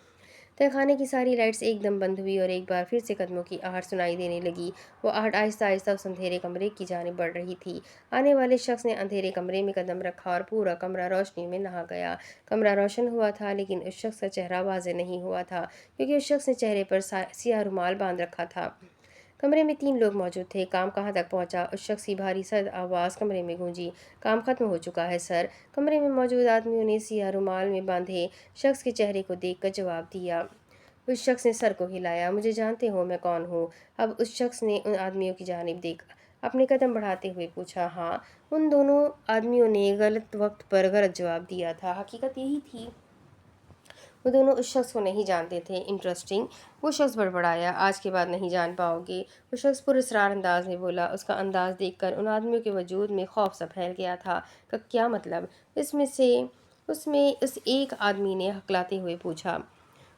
तहखाने की सारी लाइट्स एकदम बंद हुई और एक बार फिर से कदमों की आहट सुनाई देने लगी। वो आहट आहिस्ता आहिस्ता उस अंधेरे कमरे की जानिब बढ़ रही थी। आने वाले शख्स ने अंधेरे कमरे में कदम रखा और पूरा कमरा रोशनी में नहा गया। कमरा रोशन हुआ था लेकिन उस शख्स का चेहरा वाज़े नहीं हुआ था, क्योंकि उस शख्स ने चेहरे पर सियाह रुमाल बांध रखा था। कमरे में 3 लोग मौजूद थे। काम कहाँ तक पहुंचा? उस शख्स की भारी सर्द आवाज़ कमरे में गूंजी। काम खत्म हो चुका है सर। कमरे में मौजूद आदमियों ने सियाह रुमाल में बांधे शख्स के चेहरे को देखकर जवाब दिया। उस शख्स ने सर को हिलाया। मुझे जानते हो मैं कौन हूँ? अब उस शख्स ने उन आदमियों की जानिब देखा, अपने कदम बढ़ाते हुए पूछा। हाँ। उन दोनों आदमियों ने गलत वक्त पर गलत जवाब दिया था। हकीकत यही थी, वो दोनों उस शख्स को नहीं जानते थे। इंटरेस्टिंग। वो शख्स बड़बड़ाया। आज के बाद नहीं जान पाओगे, वो शख्स पुरस्रार अंदाज में बोला। उसका अंदाज देखकर उन आदमियों के वजूद में खौफ सा फैल गया था। क्या मतलब? उसमें उस एक आदमी ने हकलाते हुए पूछा।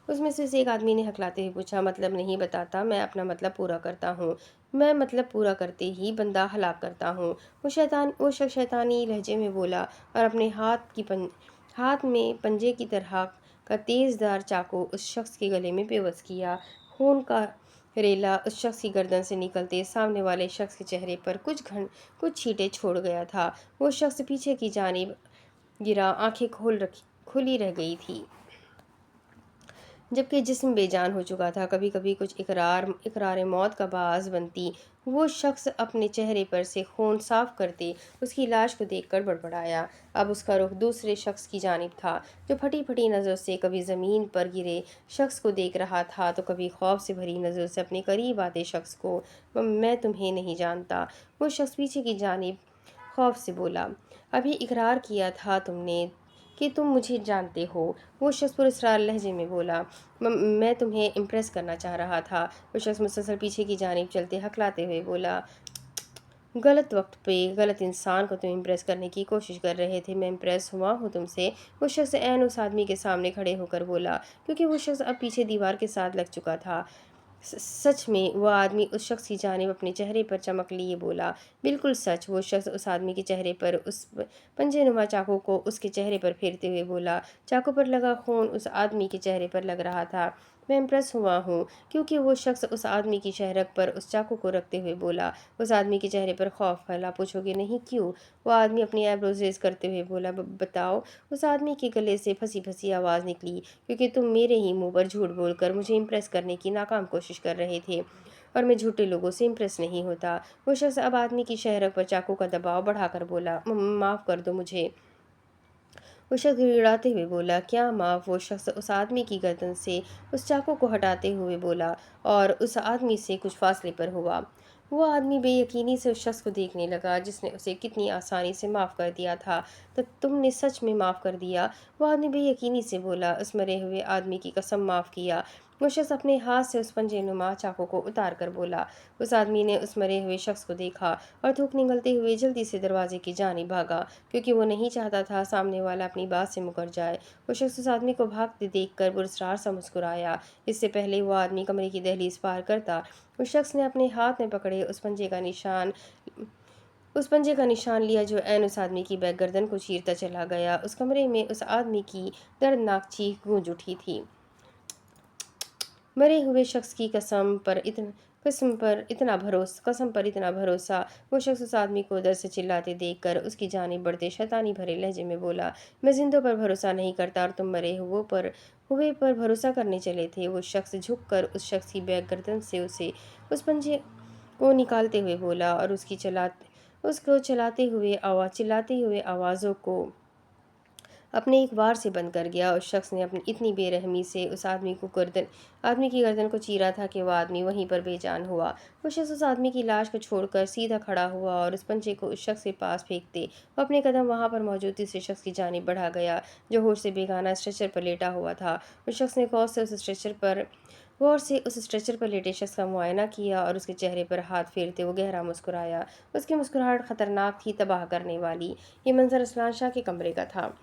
उसमें से उसे एक आदमी ने हकलाते हुए पूछा। मतलब नहीं बताता, मैं अपना मतलब पूरा करता हूँ। मैं मतलब पूरा करते ही बंदा हलाक करता हूँ, वो शख्स शैतानी लहजे में बोला और अपने हाथ में पंजे की तरह का तेज़दार चाकू उस शख्स के गले में बेबस किया। खून का रेला उस शख्स की गर्दन से निकलते सामने वाले शख्स के चेहरे पर कुछ छींटे छोड़ गया था। वो शख्स पीछे की जानिब गिरा, आंखें खुली रह गई थी जबकि जिस्म बेजान हो चुका था। कभी कभी कुछ इकरार मौत का बाज़ बनती। वो शख्स अपने चेहरे पर से खून साफ करते उसकी लाश को देखकर बड़बड़ाया। अब उसका रुख दूसरे शख्स की जानिब था, जो फटी फटी नज़रों से कभी ज़मीन पर गिरे शख्स को देख रहा था तो कभी खौफ से भरी नज़रों से अपने करीब आते शख्स को। मैं तुम्हें नहीं जानता, वो शख्स पीछे की जानिब खौफ से बोला। अभी इकरार किया था तुमने कि तुम मुझे जानते हो, वो शख्स पुरस्कार लहजे में बोला। मैं तुम्हें इम्प्रेस करना चाह रहा था, वो शख्स मुसलसल पीछे की जानिब चलते हकलाते हुए बोला। गलत वक्त पे गलत इंसान को तुम इम्प्रेस करने की कोशिश कर रहे थे। मैं इम्प्रेस हुआ हूँ तुमसे, वो शख्स ऐन उस आदमी के सामने खड़े होकर बोला, क्योंकि वो शख्स अब पीछे दीवार के साथ लग चुका था। सच में? वह आदमी उस शख्स की जानिब अपने चेहरे पर चमक लिए बोला। बिल्कुल सच, वो शख्स उस आदमी के चेहरे पर उस पंजेनुमा चाकू को उसके चेहरे पर फेरते हुए बोला। चाकू पर लगा खून उस आदमी के चेहरे पर लग रहा था। मैं इम्प्रेस हुआ हूँ, क्योंकि वो शख्स उस आदमी की शहरक पर उस चाकू को रखते हुए बोला। उस आदमी के चेहरे पर खौफ फैला। पूछोगे नहीं क्यों? वो आदमी अपनी आईब्रोज रेज करते हुए बोला। बताओ। उस आदमी के गले से फंसी फंसी आवाज़ निकली। क्योंकि तुम मेरे ही मुंह पर झूठ बोलकर मुझे इम्प्रेस करने की नाकाम कोशिश कर रहे थे, और मैं झूठे लोगों से इम्प्रेस नहीं होता। वो शख्स अब आदमी की शहरक पर चाकू का दबाव बढ़ाकर बोला। माफ़ कर दो मुझे। वो शख्स गिड़गिड़ाते हुए बोला, क्या माफ़? वो शख्स उस आदमी की गर्दन से उस चाकू को हटाते हुए बोला और उस आदमी से कुछ फासले पर हुआ। वो आदमी बेयकीनी से उस शख्स को देखने लगा जिसने उसे कितनी आसानी से माफ़ कर दिया था। तो तुमने सच में माफ़ कर दिया? वो आदमी बेयकीनी से बोला, उस मरे हुए आदमी की कसम माफ़ किया। वो शख्स अपने हाथ से उस पंजे नुमा चाकू को उतार कर बोला। उस आदमी ने उस मरे हुए शख्स को देखा और थूक निगलते हुए जल्दी से दरवाजे की जानिब भागा, क्योंकि वो नहीं चाहता था सामने वाला अपनी बात से मुकर जाए। वो शख्स उस आदमी को भागते देखकर पुरस्कार सा मुस्कुराया। इससे पहले वो आदमी कमरे की दहलीज पार करता, उस शख्स ने अपने हाथ में पकड़े उस पंजे का निशान लिया जो ऐन उस आदमी की बैक गर्दन को चीरता चला गया। उस कमरे में उस आदमी की दर्दनाक चीख गूंज उठी थी। मरे हुए शख्स की कसम पर इतना भरोसा। वो शख्स उस आदमी को दर्द से चिल्लाते देखकर उसकी जानिब बढ़ते शैतानी भरे लहजे में बोला, मैं जिंदों पर भरोसा नहीं करता और तुम मरे हुए पर भरोसा करने चले थे। वो शख्स झुककर उस शख्स की बैक गर्दन से उस पंजे को निकालते हुए बोला और उसको चिल्लाते हुए आवाज़ों को अपने एक वार से बंद कर गया। उस शख्स ने अपनी इतनी बेरहमी से उस आदमी की गर्दन को चीरा था कि वह आदमी वहीं पर बेजान हुआ। वो शख्स उस आदमी की लाश को छोड़कर सीधा खड़ा हुआ और उस पंचे को उस शख्स के पास फेंकते वो अपने कदम वहां पर मौजूद तीसरे शख्स की जानिब बढ़ा गया जो होश से बेगाना स्ट्रेचर पर लेटा हुआ था। उस शख्स ने गौर से उस स्ट्रेचर पर लेटे शख्स का मुआयना किया और उसके चेहरे पर हाथ फेरते वो गहरा मुस्कुराया। उसकी मुस्कुराहट खतरनाक थी, तबाह करने वाली। ये मंजर असलान शाह के कमरे का था,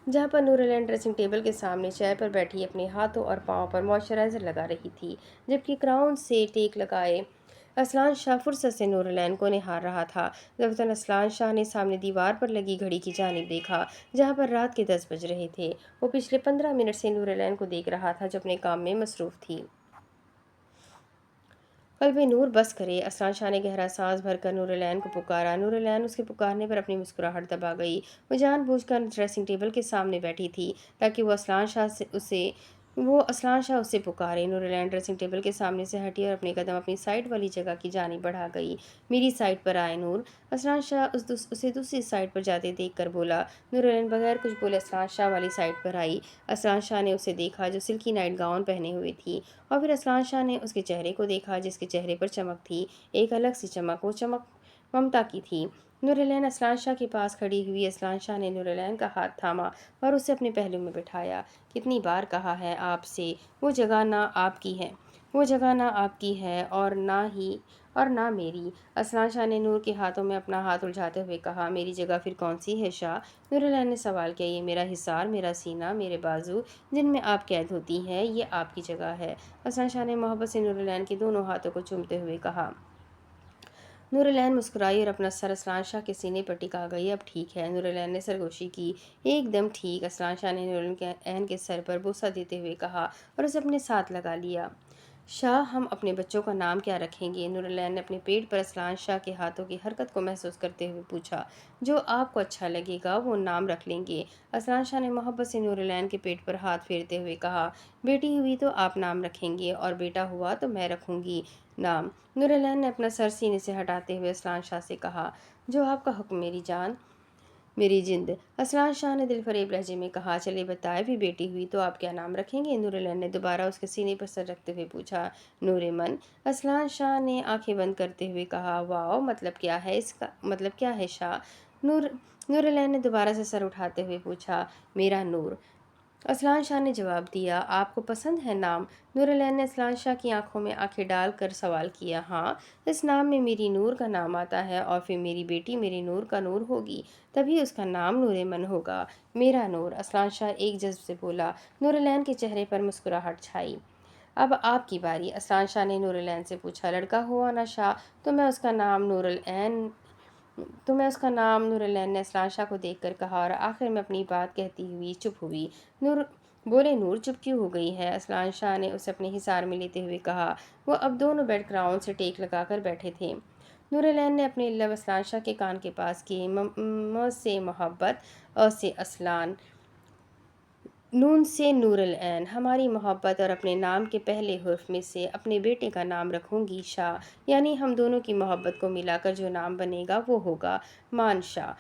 जहाँ पर नूरलैन ड्रेसिंग टेबल के सामने चाय पर बैठी अपने हाथों और पाँव पर मॉइस्चराइज़र लगा रही थी, जबकि क्राउन से टेक लगाए असलान शाह फुर्सत से नूरलैन को निहार रहा था। ज़बतन असलान शाह ने सामने दीवार पर लगी घड़ी की जानिब देखा, जहाँ पर रात के 10 बज रहे थे। वो पिछले 15 मिनट से नूरलैन को देख रहा था जो अपने काम में मसरूफ़ थी। कल्बे नूर बस करे। असलान शाह ने गहरा सांस भरकर नूरलैन को पुकारा। नूरलैन उसके पुकारने पर अपनी मुस्कुराहट दबा गई। वो जानबूझकर ड्रेसिंग टेबल के सामने बैठी थी ताकि वो असलान शाह उससे पुकारे। नूरलैन ड्रेसिंग टेबल के सामने से हटी और अपने कदम अपनी साइड वाली जगह की जानिब बढ़ा गई। मेरी साइड पर आए नूर, असलान शाह उसे दूसरी साइड पर जाते देख कर बोला। नूरलैन बगैर कुछ बोले असलान शाह वाली साइड पर आई। असलान शाह ने उसे देखा जो सिल्की नाइट गाउन पहने हुए थी, और फिर असलान शाह ने उसके चेहरे को देखा जिसके चेहरे पर चमक थी, एक अलग सी चमक। वो चमक ममता की थी। नूरलैन असलान शाह के पास खड़ी हुई। असलान शाह ने नूरलैन का हाथ थामा और उसे अपने पहलू में बिठाया। कितनी बार कहा है आपसे, वो जगह ना आपकी है और ना मेरी। असलान शाह ने नूर के हाथों में अपना हाथ उलझाते हुए कहा, मेरी जगह फिर कौन सी है शाह? नूरलैन ने सवाल किया, ये मेरा हिसार, मेरा सीना, मेरे बाजू जिनमें आप कैद होती हैं, ये आपकी जगह है। असलान शाह ने मोहब्बत से नूरलैन के दोनों हाथों को चूमते हुए कहा। नूरलैन मुस्कुराई और अपना सर असलान शाह के सीने पर टिका गई। अब ठीक है, नूरलैन ने सरगोशी की। एकदम ठीक। असलान शाह ने नूरलैन के सर पर बोसा देते हुए कहा और उसे अपने साथ लगा लिया। शाह, हम अपने बच्चों का नाम क्या रखेंगे? नूरलैन ने अपने पेट पर असलान शाह के हाथों की हरकत को महसूस करते हुए पूछा। जो आपको अच्छा लगेगा वो नाम रख लेंगे। असलान शाह ने मोहब्बत से नूरलैन के पेट पर हाथ फेरते हुए कहा। बेटी हुई तो आप नाम रखेंगे और बेटा हुआ तो मैं रखूंगी नाम। नूरलैन ने अपना सर सीने से हटाते हुए असलान शाह से कहा, जो आपका हुक्म मेरी जान, मेरी जिंद। असलान शाह ने दिलफरेब लहजे में कहा, चले बताए भी बेटी हुई तो आप क्या नाम रखेंगे? नूरलैन ने दोबारा उसके सीने पर सर रखते हुए पूछा। नूरेमन। असलान शाह ने आंखें बंद करते हुए कहा, वाओ, मतलब क्या है इसका? मतलब क्या है शाह? नूरलैन ने दोबारा से सर उठाते हुए पूछा। मेरा नूर। असलान शाह ने जवाब दिया। आपको पसंद है नाम? नूरलैन ने असलान शाह की आंखों में आंखें डालकर सवाल किया। हाँ, इस नाम में मेरी नूर का नाम आता है और फिर मेरी बेटी मेरी नूर का नूर होगी, तभी उसका नाम नूरेमन होगा। मेरा नूर। असलान शाह एक जज्ब से बोला। नूरलैन के चेहरे पर मुस्कुराहट छाई। अब आपकी बारी। असलान शाह ने नूरलैन से पूछा। लड़का हुआ ना शाह, तो मैं उसका नाम नूरलैन ने असलान शाह को देखकर कहा और आखिर में अपनी बात कहती हुई चुप हुई। नूर चुप क्यों हो गई है? असलान शाह ने उसे अपने हिसार में लेते हुए कहा। वो अब दोनों बेड क्राउन से टेक लगाकर बैठे थे। नूरलैन ने अपने लब असलान शाह के कान के पास किए। म से मोहब्बत, अ से असलान, नून से नूरुल ऐन। हमारी मोहब्बत और अपने नाम के पहले हुर्फ में से अपने बेटे का नाम रखूंगी शाह, यानी हम दोनों की मोहब्बत को मिलाकर जो नाम बनेगा वो होगा मान शाह।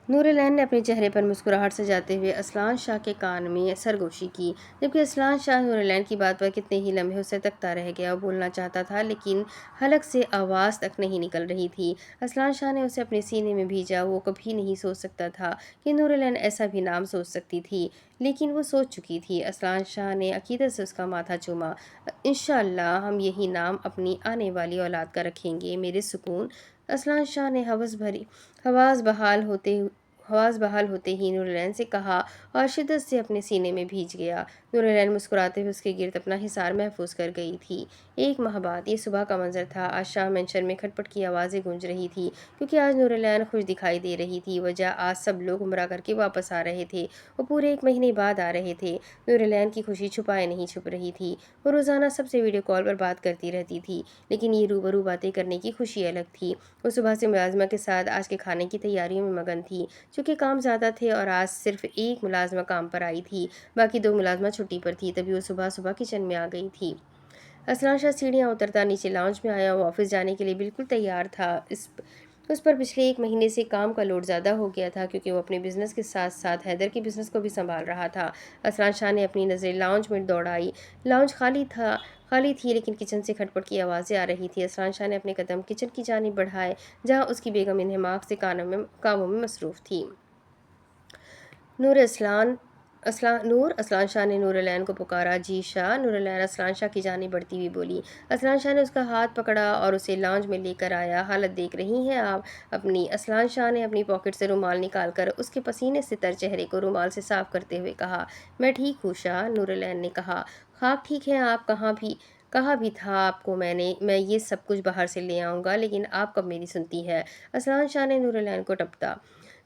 نورالعین نے اپنے چہرے پر مسکراہٹ سجاتے ہوئے اسلان شاہ کے کان میں سرگوشی کی، جبکہ اسلان شاہ نورالعین کی بات پر کتنے ہی لمحے اسے تکتا رہ گیا۔ وہ بولنا چاہتا تھا لیکن حلق سے آواز تک نہیں نکل رہی تھی۔ اسلان شاہ نے اسے اپنے سینے میں بھیجا۔ وہ کبھی نہیں سوچ سکتا تھا کہ نورالعین ایسا بھی نام سوچ سکتی تھی، لیکن وہ سوچ چکی تھی۔ اسلان شاہ نے عقیدت سے اس کا ماتھا چوما۔ انشاءاللہ ہم یہی نام اپنی آنے والی اولاد کا رکھیں گے، میرے سکون۔ اسلان شاہ نے حواس بحال ہوتے ہی نورالعین سے کہا اور شدت سے اپنے سینے میں بھیج گیا۔ نورالعین مسکراتے ہوئے اس کے گرد اپنا حصار محفوظ کر گئی تھی۔ 1 ماہ بعد یہ صبح کا منظر تھا۔ آج شاہ مینشن میں کھٹ پٹ کی آوازیں گونج رہی تھی، کیونکہ آج نورالعین خوش دکھائی دے رہی تھی۔ وجہ آج سب لوگ عمرہ کر کے واپس آ رہے تھے۔ وہ پورے 1 مہینے بعد آ رہے تھے۔ نورالعین کی خوشی چھپائے نہیں چھپ رہی تھی۔ وہ روزانہ سب سے ویڈیو کال پر بات کرتی رہتی تھی، لیکن یہ روبرو باتیں کرنے کی خوشی الگ تھی۔ وہ صبح سے ملازمہ کے ساتھ آج کے کھانے کی تیاریوں میں مگن تھی۔ چونکہ کام زیادہ تھے اور آج صرف 1 ملازمہ کام پر آئی تھی، باقی 2 ملازمہ چھٹی پر تھی، تبھی وہ صبح صبح کچن میں آ گئی تھی۔ اسلان شاہ سیڑھیاں اترتا نیچے لاؤنج میں آیا۔ وہ آفس جانے کے لیے بالکل تیار تھا۔ اس پر پچھلے 1 مہینے سے کام کا لوڈ زیادہ ہو گیا تھا، کیونکہ وہ اپنے بزنس کے ساتھ ساتھ حیدر کے بزنس کو بھی سنبھال رہا تھا۔ اسلان شاہ نے اپنی نظریں لاؤنج میں دوڑائی۔ لاؤنج خالی تھی، لیکن کچن سے کھٹ پٹ کی آوازیں آ رہی تھیں۔ اسلان شاہ نے اپنے قدم کچن کی جانب بڑھائے، جہاں اس کی بیگم انہماک سے کاموں میں مصروف تھی۔ اسلان شاہ نے نورالعین کو پکارا۔ جی شاہ۔ نورالعین اسلان شاہ کی جانب بڑھتی ہوئی بولی۔ اسلان شاہ نے اس کا ہاتھ پکڑا اور اسے لاؤنج میں لے کر آیا۔ حالت دیکھ رہی ہیں آپ اپنی؟ اسلان شاہ نے اپنی پاکٹ سے رومال نکال کر اس کے پسینے سے تر چہرے کو رومال سے صاف کرتے ہوئے کہا۔ میں ٹھیک ہوں شاہ، نورالعین نے کہا۔ خاک ٹھیک ہے آپ؟ کہا بھی تھا آپ کو میں یہ سب کچھ باہر سے لے آؤں گا، لیکن آپ کب میری سنتی ہے؟ اسلان شاہ نے نورالعین کو ٹپتا۔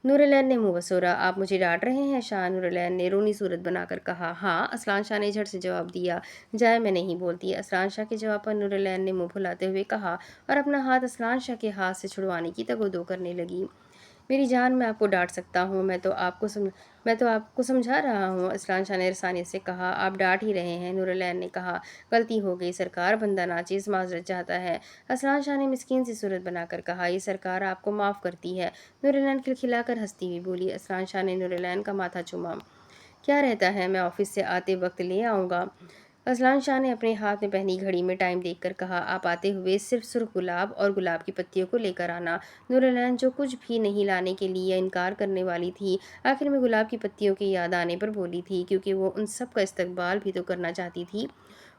نورالعین نے منہ بسورا۔ آپ مجھے ڈانٹ رہے ہیں شاہ؟ نورالعین نے رونی صورت بنا کر کہا۔ ہاں، اسلان شاہ نے جھٹ سے جواب دیا۔ جائے میں نہیں بولتی، اسلان شاہ کے جواب پر نورالعین نے منہ پھلاتے ہوئے کہا اور اپنا ہاتھ اسلان شاہ کے ہاتھ سے چھڑوانے کی تگ و دو کرنے لگی۔ میری جان، میں آپ کو ڈانٹ سکتا ہوں، میں تو آپ کو سمجھا رہا ہوں، اسلان شاہ نے رسانیت سے کہا۔ آپ ڈانٹ ہی رہے ہیں، نورالعین نے کہا۔ غلطی ہو گئی سرکار، بندہ ناچیز معذرت چاہتا ہے، اسلان شاہ نے مسکین سی صورت بنا کر کہا۔ یہ سرکار آپ کو معاف کرتی ہے، نورالعین کھلکھلا کر ہنستی ہوئی بولی۔ اسلان شاہ نے نورالعین کا ماتھا چوما۔ کیا رہتا ہے، میں آفس سے آتے وقت لے آؤں گا، اسلان شاہ نے اپنے ہاتھ میں پہنی گھڑی میں ٹائم دیکھ کر کہا۔ آپ آتے ہوئے صرف سرخ گلاب اور گلاب کی پتیوں کو لے کر آنا۔ نورالعین جو کچھ بھی نہیں لانے کے لیے انکار کرنے والی تھی، آخر میں گلاب کی پتیوں کی یاد آنے پر بولی تھی، کیونکہ وہ ان سب کا استقبال بھی تو کرنا چاہتی تھی۔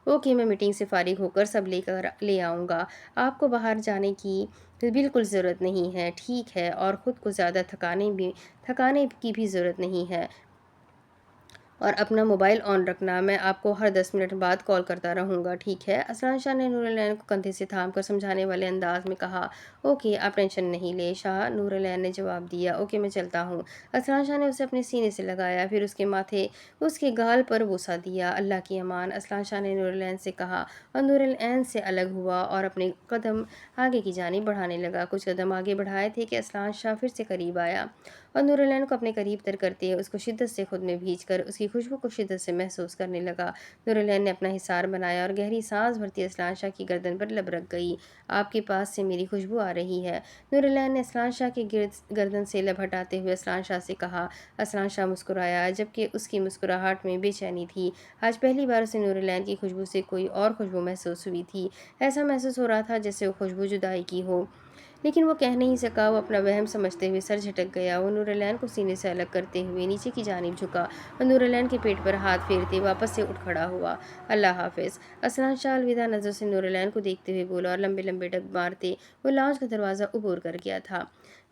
اوکے، میں میٹنگ سے فارغ ہو کر سب لے آؤں گا، آپ کو باہر جانے کی بالکل ضرورت نہیں ہے، ٹھیک ہے؟ اور خود کو زیادہ تھکانے کی بھی ضرورت نہیں ہے، اور اپنا موبائل آن رکھنا، میں آپ کو ہر 10 منٹ بعد کال کرتا رہوں گا، ٹھیک ہے؟ اسلان شاہ نے نورالعین کو کندھے سے تھام کر سمجھانے والے انداز میں کہا۔ اوکے، آپ ٹینشن نہیں لیں شاہ، نورالعین نے جواب دیا۔ اوکے، میں چلتا ہوں۔ اسلان شاہ نے اسے اپنے سینے سے لگایا، پھر اس کے ماتھے اس کے گال پر بوسہ دیا۔ اللہ کی امان، اسلان شاہ نے نورالعین سے کہا اور نورالعین سے الگ ہوا اور اپنے قدم آگے کی جانب بڑھانے لگا۔ کچھ قدم آگے بڑھائے تھے کہ اسلان شاہ پھر سے قریب آیا اور نورالعین کو اپنے قریب تر کرتے اس کو شدت سے خود میں بھیج کر اس کی خوشبو کو شدت سے محسوس کرنے لگا۔ نورالعین نے اپنا حصار بنایا اور گہری سانس بھرتی اسلان شاہ کی گردن پر لب رکھ گئی۔ آپ کے پاس سے میری خوشبو آ رہی ہے، نورالعین نے اسلان شاہ کے گردن سے لب ہٹاتے ہوئے اسلان شاہ سے کہا۔ اسلان شاہ مسکرایا، جبکہ اس کی مسکراہٹ میں بے چینی تھی۔ آج پہلی بار اسے نورالعین کی خوشبو سے کوئی اور خوشبو محسوس ہوئی تھی۔ ایسا محسوس ہو رہا تھا جیسے وہ خوشبو جدائی کی ہو، لیکن وہ کہہ نہیں سکا۔ وہ اپنا وہم سمجھتے ہوئے سر جھٹک گیا۔ وہ نورالعین کو سینے سے الگ کرتے ہوئے نیچے کی جانب جھکا اور نورالعین کے پیٹ پر ہاتھ پھیرتے واپس سے اٹھ کھڑا ہوا۔ اللہ حافظ، اسلان شاہ الوداع نظروں سے نورالعین کو دیکھتے ہوئے بولا اور لمبے لمبے ڈگ مارتے وہ لاؤنج کا دروازہ عبور کر گیا تھا۔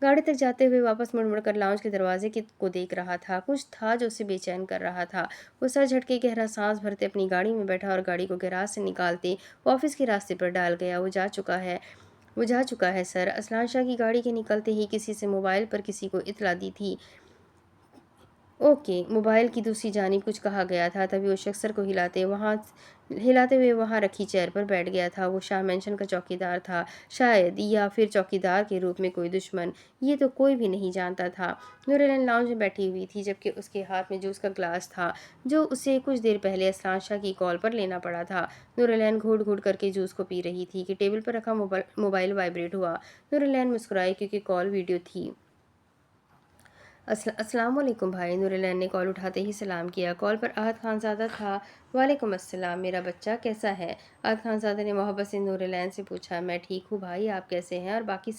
گاڑی تک جاتے ہوئے واپس مڑ کر لاؤنج کے دروازے کو دیکھ رہا تھا۔ کچھ تھا جو اسے بے چین کر رہا تھا۔ وہ سر جھٹکے گہرا سانس بھرتے اپنی گاڑی میں بیٹھا اور گاڑی کو گیراج سے نکالتے وہ آفس کے راستے پر ڈال گیا۔ وہ جا چکا ہے سر، اسلان شاہ کی گاڑی کے نکلتے ہی کسی سے موبائل پر کسی کو اطلاع دی تھی۔ اوکے، موبائل کی دوسری جانب کچھ کہا گیا تھا، تبھی وہ شخص سر کو ہلاتے ہوئے وہاں رکھی چیئر پر بیٹھ گیا تھا۔ وہ شاہ مینشن کا چوکیدار تھا شاید، یا پھر چوکیدار کے روپ میں کوئی دشمن، یہ تو کوئی بھی نہیں جانتا تھا۔ نورالعین لاؤنج میں بیٹھی ہوئی تھی، جبکہ اس کے ہاتھ میں جوس کا گلاس تھا جو اسے کچھ دیر پہلے اسلان شاہ کی کال پر لینا پڑا تھا۔ نورالعین گھونٹ گھونٹ کر کے جوس کو پی رہی تھی کہ ٹیبل پر رکھا موبائل وائبریٹ ہوا۔ نورالعین مسکرائی، کیونکہ کال ویڈیو تھی۔ अस्सलाम वालेकुम भाई। नूरलैन ने कॉल उठाते ही सलाम किया। कॉल पर आहत खानज़ादा था। वालेकुम अस्सलाम, मेरा बच्चा कैसा है? आहत खानज़ादा ने मोहब्बत से नूरलैन से पूछा। मैं ठीक हूँ भाई, आप कैसे हैं? और बाकी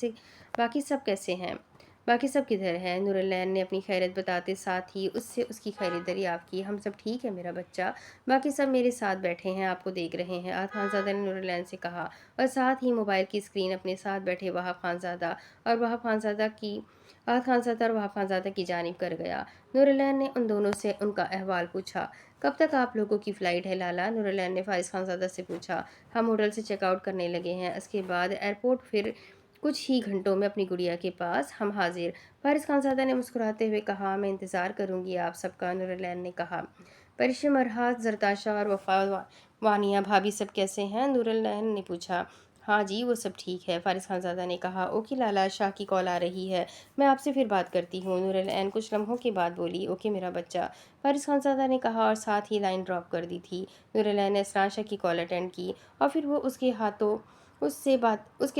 सब कैसे हैं? बाकी सब किधर हैं? नूरलैन ने अपनी खैरियत बताते साथ ही उससे उसकी खैरियत दरियाफ़्त की। हम सब ठीक है मेरा बच्चा, बाकी सब मेरे साथ बैठे हैं, आपको देख रहे हैं, आहत खानज़ादा ने नूरलैन से कहा, और साथ ही मोबाइल की स्क्रीन अपने साथ बैठे वहाब खानज़ादा और वहाब खानज़ादा की आहत खानज़ादा और वहाब खानज़ादा की जानिब कर गया। नूरलैन ने उन दोनों से उनका अहवाल पूछा। कब तक आप लोगों की फ़्लाइट है लाला? नूरलैन ने फारिस खानज़ादा से पूछा। हम होटल से चेकआउट करने लगे हैं, इसके बाद एयरपोर्ट, फिर कुछ ही घंटों में अपनी गुड़िया के पास हम हाजिर। फारिस खानज़ादा ने मुस्कुराते हुए कहा, मैं इंतज़ार करूँगी आप सबका। नूरलैन ने कहा। परिशम, अरहात, जरताशा और वफा वानिया भाभी सब कैसे हैं? नूरलैन ने पूछा। हाँ जी, वो सब ठीक है, फारिस खानज़ादा ने कहा। ओके लाला, शाह की कॉल आ रही है, मैं आपसे फिर बात करती हूँ। नूरलैन कुछ लम्हों के बाद बोली। ओके मेरा बच्चा, फारिस खानज़ादा ने कहा और साथ ही लाइन ड्रॉप कर दी थी। नूरलैन ने असरान शाह की कॉल अटेंड की और फिर वो उसके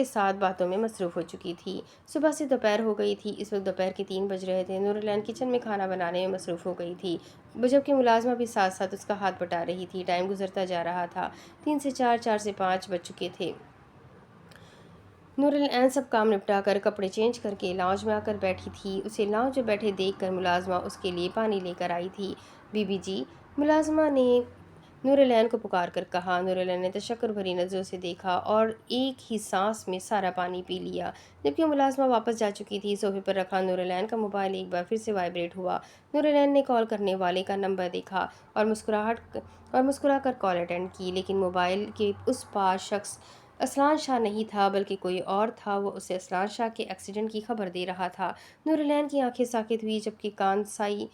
साथ बातों में मसरूफ़ हो चुकी थी। सुबह से दोपहर हो गई थी। इस वक्त दोपहर के 3 बज रहे थे। नूरलैन किचन में खाना बनाने में मसरूफ़ हो गई थी, जबकि मुलाजमा भी साथ साथ उसका हाथ बटा रही थी। टाइम गुजरता जा रहा था। 3 से 4, 4 से 5 बज चुके थे। नूरलैन सब काम निपटा कर कपड़े चेंज करके लाउंज में आकर बैठी थी। उसे लाउंज में बैठे देखकर मुलाजमा उसके लिए पानी लेकर आई थी। बीबी जी, मुलाजमा ने नूरलैन को पुकार कर कहा। नूरलैन ने तशक्कुर भरी नज़रों से देखा और एक ही सांस में सारा पानी पी लिया। जबकि मुलाजमा वापस जा चुकी थी, सोफे पर रखा नूरलैन का मोबाइल एक बार फिर से वाइब्रेट हुआ। नूरलैन ने कॉल करने वाले का नंबर देखा और मुस्कुरा कर कॉल अटेंड की, लेकिन मोबाइल के उस पार शख्स असलान शाह नहीं था, बल्कि कोई और था। वो उसे असलान शाह के एक्सीडेंट की खबर दे रहा था। नूरलैन की आंखें साकित हुई, जबकि कान साए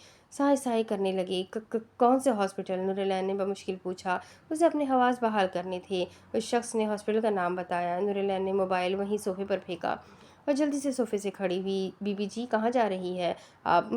साए करने लगे। कौन से हॉस्पिटल? नूरलैन ने बमुश्किल पूछा। उसे अपने हवास बहाल करने थे। उस शख्स ने हॉस्पिटल का नाम बताया। नूरलैन ने मोबाइल वहीं सोफे पर फेंका और जल्दी से सोफे से खड़ी हुई। बीबी जी, कहाँ जा रही है आप?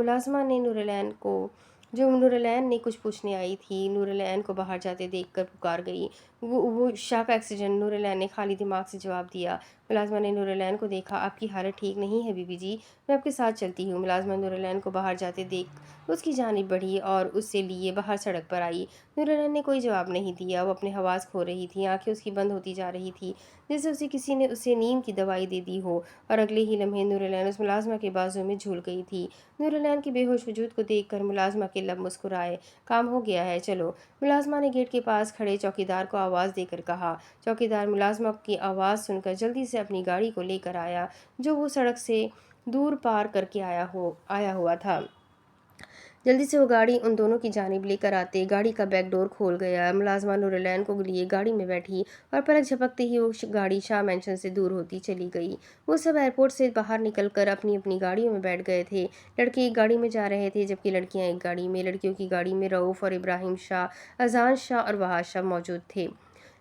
नूरलैन ने कुछ पूछने आई थी। नूरलैन को बाहर जाते देखकर पुकार गई। वो शाह का एक्सीडेंट। नूरलैन ने खाली दिमाग से जवाब दिया। मुलाजमा ने नूरलैन को देखा। आपकी हालत ठीक नहीं है बीबी जी, मैं आपके साथ चलती हूँ। मुलाजमा नूरलैन को बाहर जाते देख उसकी जानिब बढ़ी और उससे लिए बाहर सड़क पर आई। नूरलैन ने कोई जवाब नहीं दिया। वो अपने हवास खो रही थी, आंखें उसकी बंद होती जा रही थी, जैसे किसी ने उसे नींद की दवाई दे दी हो। और अगले ही लम्हे नूरलैन उस मुलाजमा के बाजू में झूल गई थी। नूरलैन के बेहोश वजूद को देखकर मुलाजमा के लब मुस्कुराए। काम हो गया है, चलो। मुलाजमा ने गेट के पास खड़े चौकीदार को आवाज़ देकर कहा। चौकीदार मुलाजमा की आवाज़ सुनकर जल्दी से अपनी गाड़ी को लेकर आया, जो वो सड़क से दूर पार करके आया हुआ था। जल्दी से वो गाड़ी उन दोनों की जानिब लेकर आते गाड़ी का बैक डोर खोल गया। मुलाजमा नूरलैन को लिए गाड़ी में बैठी और पलक झपकते ही वो गाड़ी शाह मैंशन से दूर होती चली गई। वो सब एयरपोर्ट से बाहर निकलकर अपनी अपनी गाड़ियों में बैठ गए थे। लड़के एक गाड़ी में जा रहे थे, जबकि लड़कियां एक गाड़ी में। लड़कियों की गाड़ी में रऊफ़ और इब्राहिम शाह, अजान शाह और वहाज शाह मौजूद थे।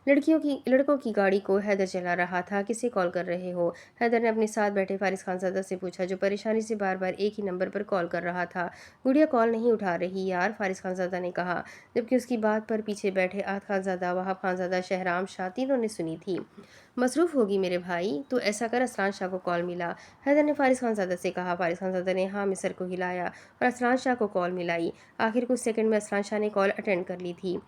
लड़कों की गाड़ी को हैदर चला रहा था। किसे कॉल कर रहे हो? हैदर ने अपने साथ बैठे फारिस खानज़ादा से पूछा, जो परेशानी से बार बार एक ही नंबर पर कॉल कर रहा था। गुड़िया कॉल नहीं उठा रही यार, फारिस खानज़ादा ने कहा, जबकि उसकी बात पर पीछे बैठे आहत खानज़ादा, वहाब खानज़ादा, शहराम शाह तीनों ने सुनी थी। मसरूफ़ होगी मेरे भाई, तो ऐसा कर असरान शाह को कॉल मिला, हैदर ने फारिस खानज़ादा से कहा। फारिस खानज़ादा ने हाँ में सर को हिलाया और असरान शाह को कॉल मिलाई। आखिर कुछ सेकंड में असरान शाह ने कॉल अटेंड कर ली थी।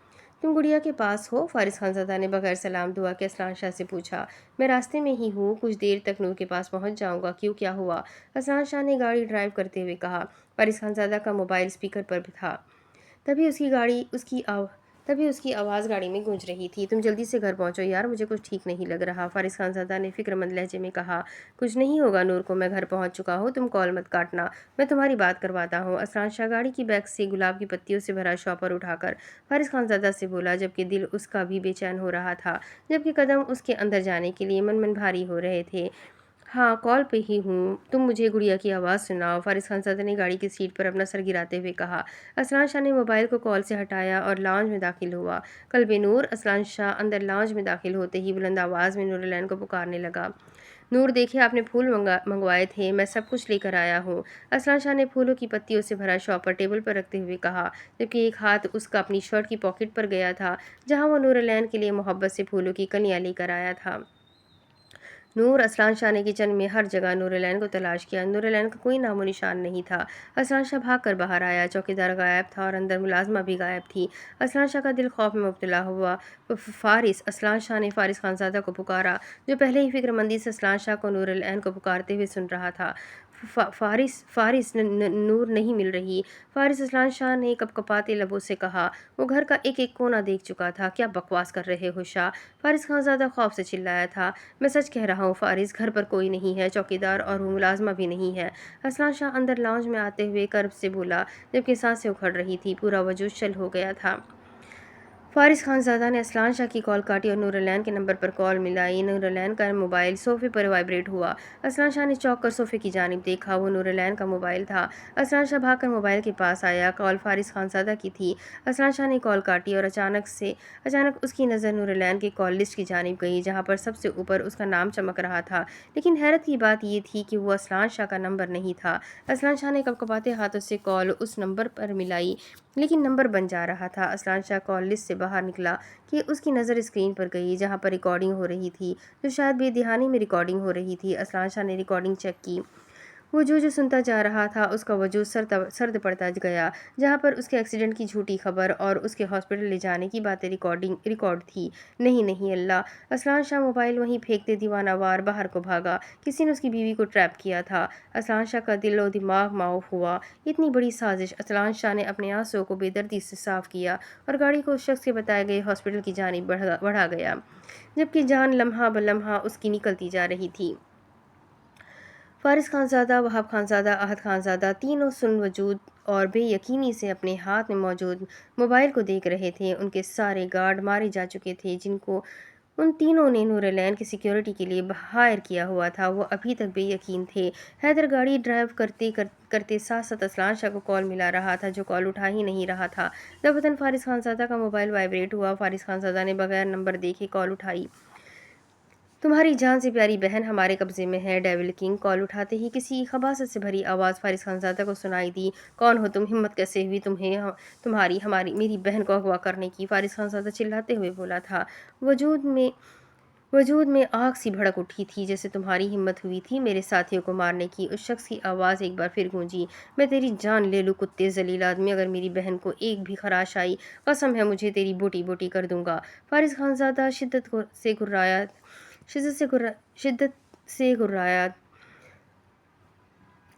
तुम गुड़िया के पास हो? फारिस खानज़ादा ने बगैर सलाम दुआ के असरान शाह से पूछा। मैं रास्ते में ही हूँ, कुछ देर तक नूर के पास पहुँच जाऊँगा। क्यों, क्या हुआ? असरान शाह ने गाड़ी ड्राइव करते हुए कहा। फारिस खानज़ादा का मोबाइल स्पीकर पर भी था। तभी उसकी गाड़ी उसकी आव तभी उसकी आवाज़ गाड़ी में गूंज रही थी। तुम जल्दी से घर पहुंचो यार, मुझे कुछ ठीक नहीं लग रहा। फारिस खानज़ादा ने फिक्रमंद लहजे में कहा। कुछ नहीं होगा नूर को, मैं घर पहुंच चुका हूँ, तुम कॉल मत काटना, मैं तुम्हारी बात करवाता हूँ। असरान शाह गाड़ी की बैग से गुलाब की पत्तियों से भरा शॉपर उठाकर फारिस खानज़ादा से बोला, जबकि दिल उसका भी बेचैन हो रहा था, जबकि कदम उसके अंदर जाने के लिए मन मन भारी हो रहे थे। हाँ, कॉल पे ही हूँ, तुम मुझे गुड़िया की आवाज़ सुनाओ, फारिस खानज़ादा ने गाड़ी की सीट पर अपना सर गिराते हुए कहा। असलान शाह ने मोबाइल को कॉल से हटाया और लाउंज में दाखिल हुआ। कल्बे नूर। असलान शाह अंदर लाउंज में दाखिल होते ही बुलंद आवाज़ में नूरलैन को पुकारने लगा। नूर, देखिए आपने फूल मंगवाए थे, मैं सब कुछ लेकर आया हूँ। असलान शाह ने फूलों की पत्तियों से भरा शॉपर टेबल पर रखते हुए कहा, जबकि एक हाथ उसका अपनी शर्ट की पॉकेट पर गया था, जहाँ वो नूरलैन के लिए मोहब्बत से फूलों की कलियाँ लेकर आया था। نور اسلان شاہ نے کچن میں ہر جگہ نور العین کو تلاش کیا۔ نور العین کا کوئی نام و نشان نہیں تھا۔ اسلان شاہ بھاگ کر باہر آیا۔ چوکیدار غائب تھا اور اندر ملازمہ بھی غائب تھی۔ اسلان شاہ کا دل خوف میں مبتلا ہوا۔ فارس اسلان شاہ نے فارس خانزادہ کو پکارا، جو پہلے ہی فکر مندی سے اسلان شاہ کو نور العین کو پکارتے ہوئے سن رہا تھا۔ فارس نور نہیں مل رہی۔ فارس اسلان شاہ نے کپکپاتے لبوں سے کہا۔ وہ گھر کا ایک ایک کونا دیکھ چکا تھا۔ کیا بکواس کر رہے ہو شاہ؟ فارس خانزادہ خوف سے چلایا تھا۔ میں سچ کہہ رہا ہوں فارس، گھر پر کوئی نہیں ہے، چوکیدار اور وہ ملازمہ بھی نہیں ہے۔ اسلان شاہ اندر لاؤنج میں آتے ہوئے کرب سے بولا، جبکہ سانسیں اکھڑ رہی تھی، پورا وجود شل ہو گیا تھا۔ فارس خانزادہ نے اسلان شاہ کی کال کاٹی اور نور العین کے نمبر پر کال ملائی۔ نور العین کا موبائل صوفے پر وائبریٹ ہوا۔ اسلان شاہ نے چونک کر صوفے کی جانب دیکھا، وہ نور العین کا موبائل تھا۔ اسلان شاہ بھاگ کر موبائل کے پاس آیا۔ کال فارس خانزادہ کی تھی۔ اسلان شاہ نے کال کاٹی اور اچانک اس کی نظر نور العین کی کال لسٹ کی جانب گئی، جہاں پر سب سے اوپر اس کا نام چمک رہا تھا، لیکن حیرت کی بات یہ تھی کہ وہ اسلان شاہ کا نمبر نہیں تھا۔ اسلان شاہ نے کپکپاتے ہاتھوں سے کال اس نمبر پر ملائی، لیکن نمبر بن جا رہا تھا۔ اسلان شاہ کال لسٹ سے باہر نکلا کہ اس کی نظر اسکرین پر گئی، جہاں پر ریکارڈنگ ہو رہی تھی، جو شاید بے دہانی میں ریکارڈنگ ہو رہی تھی۔ اسلان شاہ نے ریکارڈنگ چیک کی۔ وہ جو سنتا جا رہا تھا، اس کا وجود سرد پڑتا گیا، جہاں پر اس کے ایکسیڈنٹ کی جھوٹی خبر اور اس کے ہاسپٹل لے جانے کی باتیں ریکارڈ تھی۔ نہیں اللہ! اسلان شاہ موبائل وہیں پھینکتے دیوانہ وار باہر کو بھاگا۔ کسی نے اس کی بیوی کو ٹریپ کیا تھا۔ اسلان شاہ کا دل و دماغ معاف ہوا۔ اتنی بڑی سازش! اسلان شاہ نے اپنے آنسوؤں کو بے دردی سے صاف کیا اور گاڑی کو اس شخص کے بتائے گئے ہاسپٹل کی جانب بڑھا گیا، جبکہ جان لمحہ بلمحہ اس کی نکلتی جا رہی تھی۔ فارس خانزادہ، وہاب خانزادہ، احد خانزادہ تینوں سن وجود اور بے یقینی سے اپنے ہاتھ میں موجود موبائل کو دیکھ رہے تھے۔ ان کے سارے گارڈ مارے جا چکے تھے، جن کو ان تینوں نے نور العین کی سیکیورٹی کے لیے ہائر کیا ہوا تھا، وہ ابھی تک بے یقین تھے۔ حیدر گاڑی ڈرائیو کرتے ساتھ ساتھ اسلان شاہ کو کال ملا رہا تھا، جو کال اٹھا ہی نہیں رہا تھا۔ دفعتاً فارس خانزادہ کا موبائل وائبریٹ ہوا۔ فارس خانزادہ نے بغیر نمبر دیکھے کال اٹھائی۔ تمہاری جان سے پیاری بہن ہمارے قبضے میں ہے، ڈیول کنگ۔ کال اٹھاتے ہی کسی خباثت سے بھری آواز فارس خانزادہ کو سنائی دی۔ کون ہو تم؟ ہمت کیسے ہوئی تمہاری میری بہن کو اغوا کرنے کی؟ فارس خانزادہ چلاتے ہوئے بولا تھا۔ وجود میں آگ سی بھڑک اٹھی تھی، جیسے تمہاری ہمت ہوئی تھی میرے ساتھیوں کو مارنے کی۔ اس شخص کی آواز ایک بار پھر گونجی۔ میں تیری جان لے لوں کتے ذلیل آدمی، اگر میری بہن کو ایک بھی خراش آئی، قسم ہے مجھے تیری بوٹی بوٹی کر دوں گا۔ فارس خانزادہ شدت سے گھرایا۔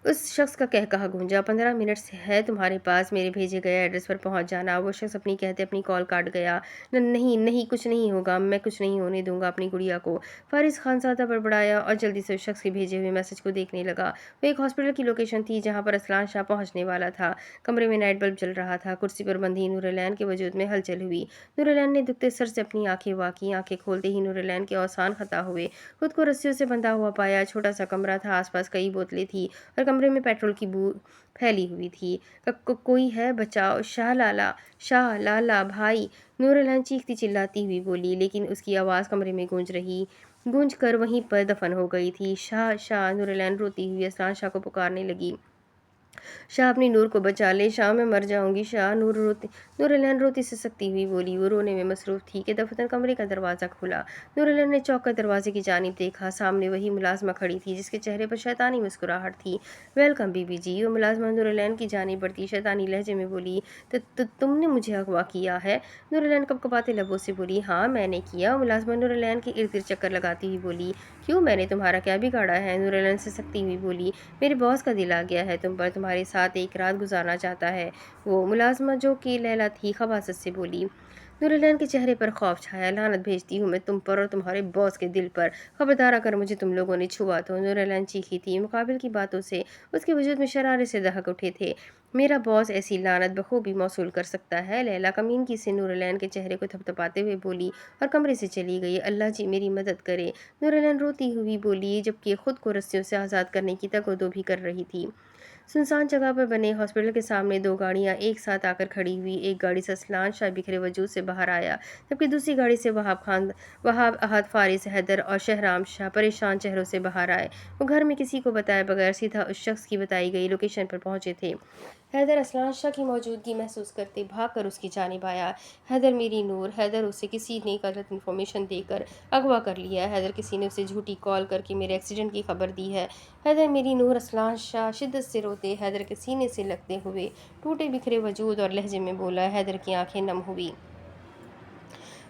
اس شخص کا قہقہا گونجا۔ 15 منٹ ہے تمہارے پاس، میرے بھیجے گئے ایڈریس پر پہنچ جانا۔ وہ شخص اپنی کہتے اپنی کال کاٹ گیا۔ نہیں کچھ نہیں ہوگا، میں کچھ نہیں ہونے دوں گا اپنی گڑیا کو۔ فارس خانزادہ بڑبڑایا اور جلدی سے اس شخص کے بھیجے ہوئے میسج کو دیکھنے لگا۔ وہ ایک ہاسپٹل کی لوکیشن تھی، جہاں پر اسلان شاہ پہنچنے والا تھا۔ کمرے میں نائٹ بلب جل رہا تھا۔ کرسی پر بندھی نور العین کے وجود میں ہلچل ہوئی۔ نور العین نے دکھتے سر سے اپنی آنکھیں واکی۔ آنکھیں کھولتے ہی نور العین کے اوسان خطا ہوئے۔ خود کو رسیوں سے بندھا ہوا پایا۔ چھوٹا سا کمرہ تھا، آس پاس کئی بوتلیں تھیں اور کمرے میں پیٹرول کی بو پھیلی ہوئی تھی۔ کوئی ہے؟ بچاؤ! شاہ لالا بھائی! نور العین چیختی چلاتی ہوئی بولی، لیکن اس کی آواز کمرے میں گونج کر وہیں پر دفن ہو گئی تھی۔ شاہ! نور العین روتی ہوئی اسلان شاہ کو پکارنے لگی۔ شاہ اپنی نور کو بچا لے، شاہ میں مر جاؤں گی شاہ! نور العین روتی سسکتی ہوئی بولی۔ وہ رونے میں مصروف تھی کہ دفعتاً کمرے کا دروازہ کھلا۔ نور العین نے چونک کر دروازے کی جانب دیکھا۔ سامنے وہی ملازمہ کھڑی تھی، جس کے چہرے پر شیطانی مسکراہٹ تھی۔ ویلکم بی بی جی! وہ ملازمہ نور العین کی جانب بڑھتی شیطانی لہجے میں بولی۔ تم نے مجھے اغوا کیا ہے؟ نور العین کپکپاتے لبوں سے بولی۔ ہاں میں نے کیا۔ ملازمہ نور العین کے ارد گرد چکر لگاتی ہوئی بولی۔ کیوں؟ میں نے تمہارا کیا بگاڑا ہے؟ نور العین سسکتی ہوئی بولی۔ میرے باس کا دل آ گیا ہے تم پر، تمہارے ساتھ ایک رات گزارنا چاہتا ہے وہ۔ ملازمہ جو کہ لیلا تھی خباثت سے بولی۔ نور العین کے چہرے پر خوف چھایا۔ لعنت بھیجتی ہوں میں تم پر اور تمہارے باس کے دل پر، خبردار اگر مجھے تم لوگوں نے چھوا تو! نور العین چیخی تھی۔ مقابل کی باتوں سے اس کے وجود میں شرارے سے دہک اٹھے تھے۔ میرا باس ایسی لعنت بخوبی موصول کر سکتا ہے؟ لیلا کمینگی سے نور العین کے چہرے کو تھپتھپاتے ہوئے بولی اور کمرے سے چلی گئی۔ اللہ جی میری مدد کرے! نور العین روتی ہوئی بولی، جبکہ خود کو رسیوں سے آزاد کرنے کی تگ و دو بھی کر رہی تھی۔ سنسان جگہ پر بنے ہاسپٹل کے سامنے دو گاڑیاں ایک ساتھ آ کر کھڑی ہوئی۔ ایک گاڑی سے اسلان شاہ بکھرے وجود سے बाहर आया, जबकि दूसरी गाड़ी से वहाब, अहद, फारिस, हैदर और शहराम शाह परेशान चेहरों से बाहर आए। वो घर में किसी को बताए बगैर सीधा उस शख्स की बताई गई लोकेशन पर पहुंचे थे। हैदर असलान शाह की मौजूदगी महसूस करते भागकर उसकी जानिब आया। हैदर मेरी नूर, हैदर उसे किसी ने गलत इन्फॉर्मेशन देकर अगवा कर लिया। हैदर किसी ने उसे झूठी कॉल करके मेरे एक्सीडेंट की खबर दी है। हैदर मेरी नूर, असलान शाह शिद्दत से रोते हैदर के सीने से लगते हुए टूटे बिखरे वजूद और लहजे में बोला। हैदर की आंखें नम हुई।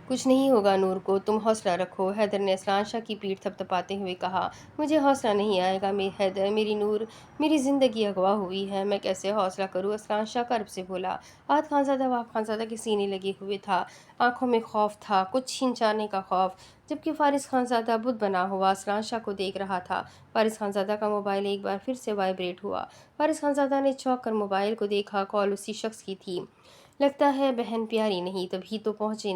कुछ नहीं होगा नूर को, तुम हौसला रखो, हैदर ने असलान शाह की पीठ थपथपाते हुए कहा। मुझे हौसला नहीं आएगा हैदर, मेरी नूर, मेरी ज़िंदगी अगवा हुई है, मैं कैसे हौसला करूँ, असलान शाह कर्ब से बोला। आद खानज़ादा वहाब खानज़ादा के सीने लगे हुए था, आंखों में खौफ था, कुछ छीन जाने का खौफ, जबकि फारिस खानज़ादा बुत बना हुआ असलान शाह को देख रहा था। फारिस खानज़ादा का मोबाइल एक बार फिर से वाइब्रेट हुआ। फारिस खानज़ादा ने चौंक कर मोबाइल को देखा, कॉल उसी शख्स की थी। लगता है बहन प्यारी नहीं, तभी तो पहुंचे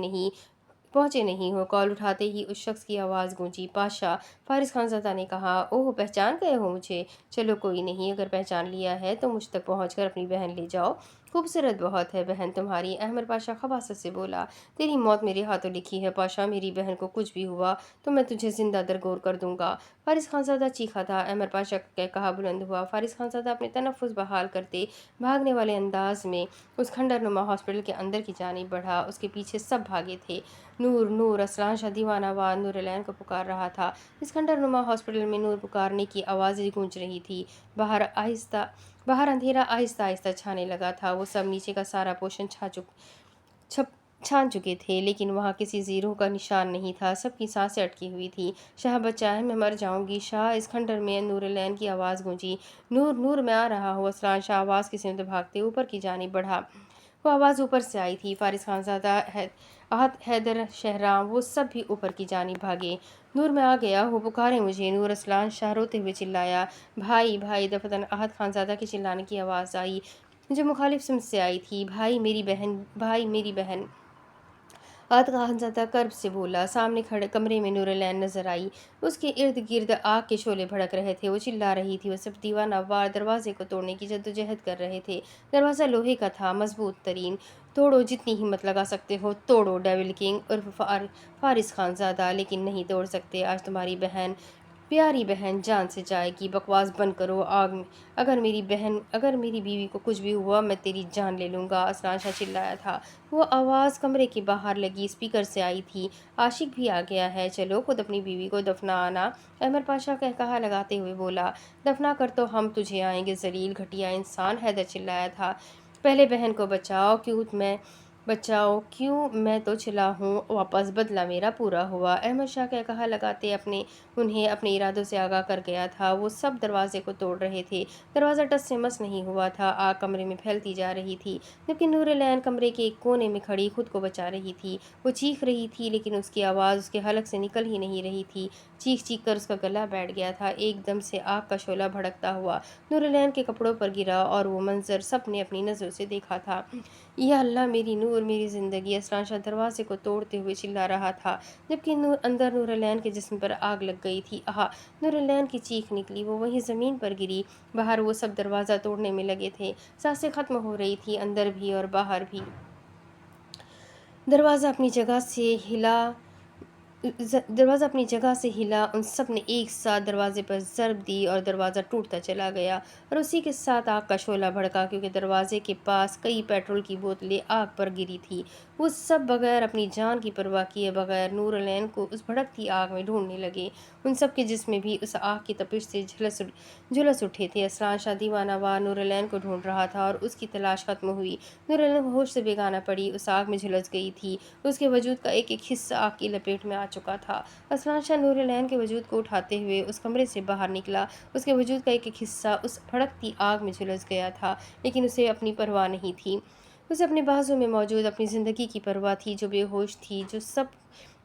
नहीं हो। कॉल उठाते ही उस शख्स की आवाज़ गूंजी, पाशा। फारिस खानज़ादा ने कहा, ओह पहचान गए हो मुझे, चलो कोई नहीं, अगर पहचान लिया है तो मुझ तक पहुंचकर अपनी बहन ले जाओ। खूबसूरत बहुत है बहन तुम्हारी, अहमद पाशा खबासत से बोला। तेरी मौत मेरे हाथों लिखी है पाशा, मेरी बहन को कुछ भी हुआ तो मैं तुझे जिंदा दरगोर कर दूंगा। फारिस खानज़ादा चीखा था। अहमद पाशा का कहा बुलंद हुआ। फारिस खानज़ादा अपने तनफ़ुस बहाल करते भागने वाले अंदाज में उस खंडर नुमा हॉस्पिटल के अंदर की जानिब बढ़ा। उसके पीछे सब भागे थे। नूर नूर, असलान शाह दीवानावार नूरलैन को पुकार रहा था। इस खंडर नुमा हॉस्पिटल में नूर पुकारने की आवाज़ें गूंज रही थी। बाहर अंधेरा आहिस्ता आहिस्ता छाने लगा था। वो सब नीचे का सारा पोषण छान चुके थे, लेकिन वहाँ किसी जीरो का निशान नहीं था। सबकी सांसें अटकी हुई थी। शाह बच्चा है, मैं मर जाऊंगी शाह, इस खंडर में नूरलैन की आवाज़ गूंजी। नूर नूर, मैं आ रहा हूँ। असलान शाह आवाज़ की सिमत भागते ऊपर की जानिब बढ़ा। वो आवाज़ ऊपर से आई थी। फारिस खानज़ादा, आहत, हैदर, शहराम, वो सब भी ऊपर की जानिब भागे। नूर, मैं आ गया हूँ, पुकारे मुझे नूर, असलान शाह रोते हुए चिल्लाया। भाई भाई, दफतन आहत खानज़ादा के चिल्लाने की आवाज़ आई, जो मुखालिफ सिमत से आई थी। भाई मेरी बहन, भाई मेरी बहन। आहत खानज़ादा कर्ब से बोला। सामने खड़े कमरे में नूरलैन नजर आई। उसके इर्द गिर्द आग के शोले भड़क रहे थे। वो चिल्ला रही थी। वो सब दीवाना वार दरवाजे को तोड़ने की जद्दोजहद कर रहे थे। दरवाज़ा लोहे का था, मजबूत तरीन। तोड़ो, जितनी हिम्मत लगा सकते हो तोड़ो, डेविल किंग उर्फ फारिस खानज़ादा, लेकिन नहीं तोड़ सकते। आज तुम्हारी बहन, प्यारी बहन जान से जाएगी। बकवास बंद करो। आग में अगर मेरी बीवी को कुछ भी हुआ मैं तेरी जान ले लूँगा, असलान शाह चिल्लाया था। वो आवाज़ कमरे के बाहर लगी स्पीकर से आई थी। आशिक भी आ गया है, चलो खुद अपनी बीवी को दफना आना, अहमद पाशा कहा लगाते हुए बोला। दफना कर तो हम तुझे आएंगे जलील घटिया इंसान, हैदर चिल्लाया था। पहले बहन को बचाओ, मैं तो चला हूँ वापस, बदला मेरा पूरा हुआ, अहमद शाह कहा लगाते उन्हें अपने इरादों से आगाह कर गया था। वो सब दरवाजे को तोड़ रहे थे। दरवाज़ा टस से मस नहीं हुआ था। आग कमरे में फैलती जा रही थी, जबकि नूरलैन कमरे के एक कोने में खड़ी खुद को बचा रही थी। वो चीख रही थी, लेकिन उसकी आवाज़ उसके हलक से निकल ही नहीं रही थी। चीख चीख कर उसका गला बैठ गया था। एकदम से आग का शोला भड़कता हुआ नूरलैन के कपड़ों पर गिरा और वो मंजर सब ने अपनी नज़रों से देखा था। या अल्लाह, मेरी नूर, मेरी ज़िंदगी, असलान शाह दरवाजे को तोड़ते हुए चिल्ला रहा था, जबकि अंदर नूरलैन के जिस्म पर आग लग गई थी। आहा, नूरलैन की चीख निकली। वो वहीं ज़मीन पर गिरी। बाहर वो सब दरवाज़ा तोड़ने में लगे थे। सांसें ख़त्म हो रही थी, अंदर भी और बाहर भी। दरवाज़ा अपनी जगह से हिला दरवाज़ा अपनी जगह से हिला। उन सब ने एक साथ दरवाजे पर ज़रब दी और दरवाज़ा टूटता चला गया, और उसी के साथ आग का शोला भड़का, क्योंकि दरवाजे के पास कई पेट्रोल की बोतलें आग पर गिरी थी। वो सब बगैर अपनी जान की परवाह किए बगैर नूरलैन को उस भड़कती आग में ढूंढने लगे। उन सब के जिस्म भी उस आग की तपिश से झुलस उठे थे। असलान शाह दीवानावार नूरलैन को ढूंढ रहा था, और उसकी तलाश खत्म हुई। नूरलैन होश से बेगाना पड़ी, उस आग में झुलस गई थी। उसके वजूद का एक एक हिस्सा आग की लपेट में आ चुका था। असलान शाह नूरलैन के वजूद को उठाते हुए उस कमरे से बाहर निकला। उसके वजूद का एक एक हिस्सा उस भड़कती आग में झुलस गया था, लेकिन उसे अपनी परवाह नहीं थी। उसे अपने बाजू में मौजूद अपनी ज़िंदगी की परवाह थी, जो बेहोश थी।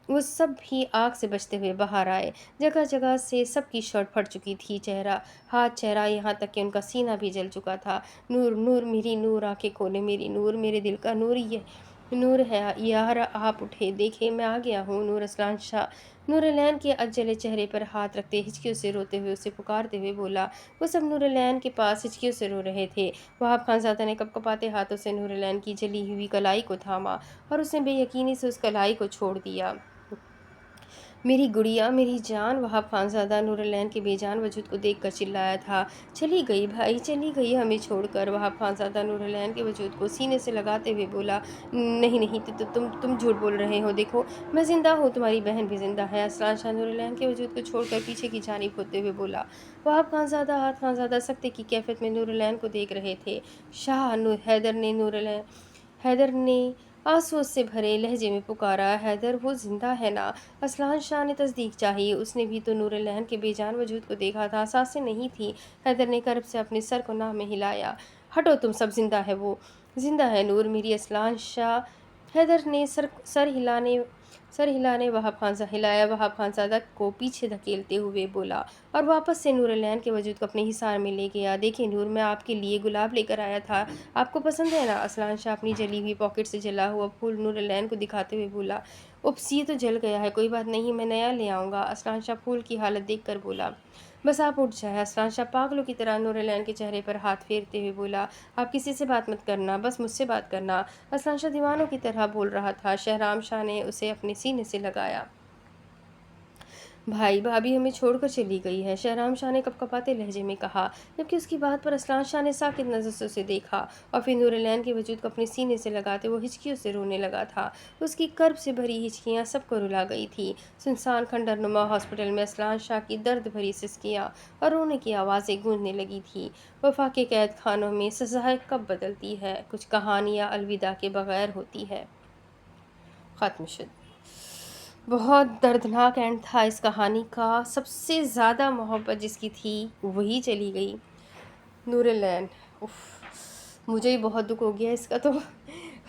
वो सब भी आग से बचते हुए बाहर आए। जगह जगह से सबकी शर्ट फट चुकी थी, चेहरा, यहाँ तक कि उनका सीना भी जल चुका था। नूर नूर, मेरी नूर, आंखें खोले मेरी नूर, मेरे दिल का नूर, نور ہے یار آپ اٹھے، دیکھے میں آ گیا ہوں۔ نور اسلان شاہ نور العین کے اجلے چہرے پر ہاتھ رکھتے ہچکیوں سے روتے ہوئے اسے پکارتے ہوئے بولا۔ وہ سب نور العین کے پاس ہچکیوں سے رو رہے تھے۔ وہاب خانزادہ نے کپکپاتے ہاتھوں سے نور العین کی جلی ہوئی کلائی کو تھاما اور اس نے بے یقینی سے اس کلائی کو چھوڑ دیا۔ میری گڑیا، میری جان! وہاب خانزادہ نور العین کے بے جان وجود کو دیکھ کر چلایا تھا۔ چلی گئی بھائی، چلی گئی ہمیں چھوڑ کر۔ وہاب خانزادہ نور العین کے وجود کو سینے سے لگاتے ہوئے بولا۔ نہیں نہیں، تم جھوٹ بول رہے ہو، دیکھو میں زندہ ہوں، تمہاری بہن بھی زندہ ہے۔ اسلان شاہ نور العین کے وجود کو چھوڑ کر پیچھے کی جانب ہوتے ہوئے بولا۔ وہاب خانزادہ ہاتھ خانزادہ سکتے کی کیفیت میں نور العین کو دیکھ رہے تھے۔ شاہ! حیدر نے آنسوؤں سے بھرے لہجے میں پکارا۔ حیدر، وہ زندہ ہے نا؟ اسلان شاہ نے تصدیق چاہی۔ اس نے بھی تو نور العین کے بے جان وجود کو دیکھا تھا، سانسیں نہیں تھیں۔ حیدر نے کرب سے اپنے سر کو ناک میں ہلایا۔ ہٹو تم سب، زندہ ہے وہ، زندہ ہے نور میری اسلان شاہ۔ حیدر نے سر ہلانے وہاب خانزادہ کو پیچھے دھکیلتے ہوئے بولا اور واپس سے نور العین کے وجود کو اپنے حصار میں لے گیا۔ دیکھیں نور، میں آپ کے لیے گلاب لے کر آیا تھا، آپ کو پسند ہے نا؟ اسلان شاہ اپنی جلی ہوئی پاکٹ سے جلا ہوا پھول نور العین کو دکھاتے ہوئے بولا۔ اپس، یہ تو جل گیا ہے، کوئی بات نہیں، میں نیا لے آؤں گا۔ اسلان شاہ پھول کی حالت دیکھ کر بولا۔ بس آپ اٹھ جائیں۔ اسلان شاہ پاگلوں کی طرح نور العین کے چہرے پر ہاتھ پھیرتے ہوئے بولا۔ آپ کسی سے بات مت کرنا، بس مجھ سے بات کرنا۔ اسلان شاہ دیوانوں کی طرح بول رہا تھا۔ شہرام شاہ نے اسے اپنے سینے سے لگایا۔ بھائی، بھابھی ہمیں چھوڑ کر چلی گئی ہے، شہرام شاہ نے کپکپاتے لہجے میں کہا، جبکہ اس کی بات پر اسلان شاہ نے ساکت نظر سے اسے دیکھا اور پھر نور العین کے وجود کو اپنے سینے سے لگاتے وہ ہچکیوں سے رونے لگا تھا۔ اس کی کرب سے بھری ہچکیاں سب کو رلا گئی تھیں۔ سنسان کھنڈر نما ہاسپٹل میں اسلان شاہ کی درد بھری سسکیاں اور رونے کی آوازیں گونجنے لگی تھیں۔ وفا کے قید خانوں میں سزائیں کب بدلتی ہے، کچھ کہانیاں الوداع کے بغیر ہوتی ہے۔ ختم شد۔ بہت دردناک اینڈ تھا اس کہانی کا۔ سب سے زیادہ محبت جس کی تھی وہی چلی گئی، نور العین۔ مجھے ہی بہت دکھ ہو گیا اس کا تو۔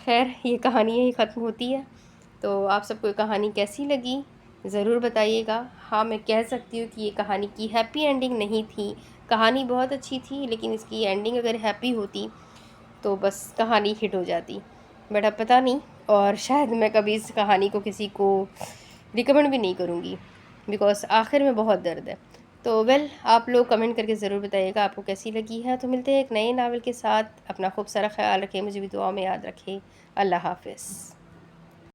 خیر، یہ کہانی یہی ختم ہوتی ہے۔ تو آپ سب کو یہ کہانی کیسی لگی ضرور بتائیے گا۔ ہاں، میں کہہ سکتی ہوں کہ یہ کہانی کی ہیپی اینڈنگ نہیں تھی۔ کہانی بہت اچھی تھی، لیکن اس کی اینڈنگ اگر ہیپی ہوتی تو بس کہانی ہٹ ہو جاتی، بٹ اب پتہ نہیں، اور شاید میں کبھی اس کہانی کو کسی کو ریکمنڈ بھی نہیں کروں گی، بیکاز آخر میں بہت درد ہے۔ تو آپ لوگ کمنٹ کر کے ضرور بتائیے گا آپ کو کیسی لگی ہے۔ تو ملتے ہیں ایک نئے ناول کے ساتھ، اپنا خوب سارا خیال رکھیں، مجھے بھی دعاؤں میں یاد رکھیں۔ اللہ حافظ۔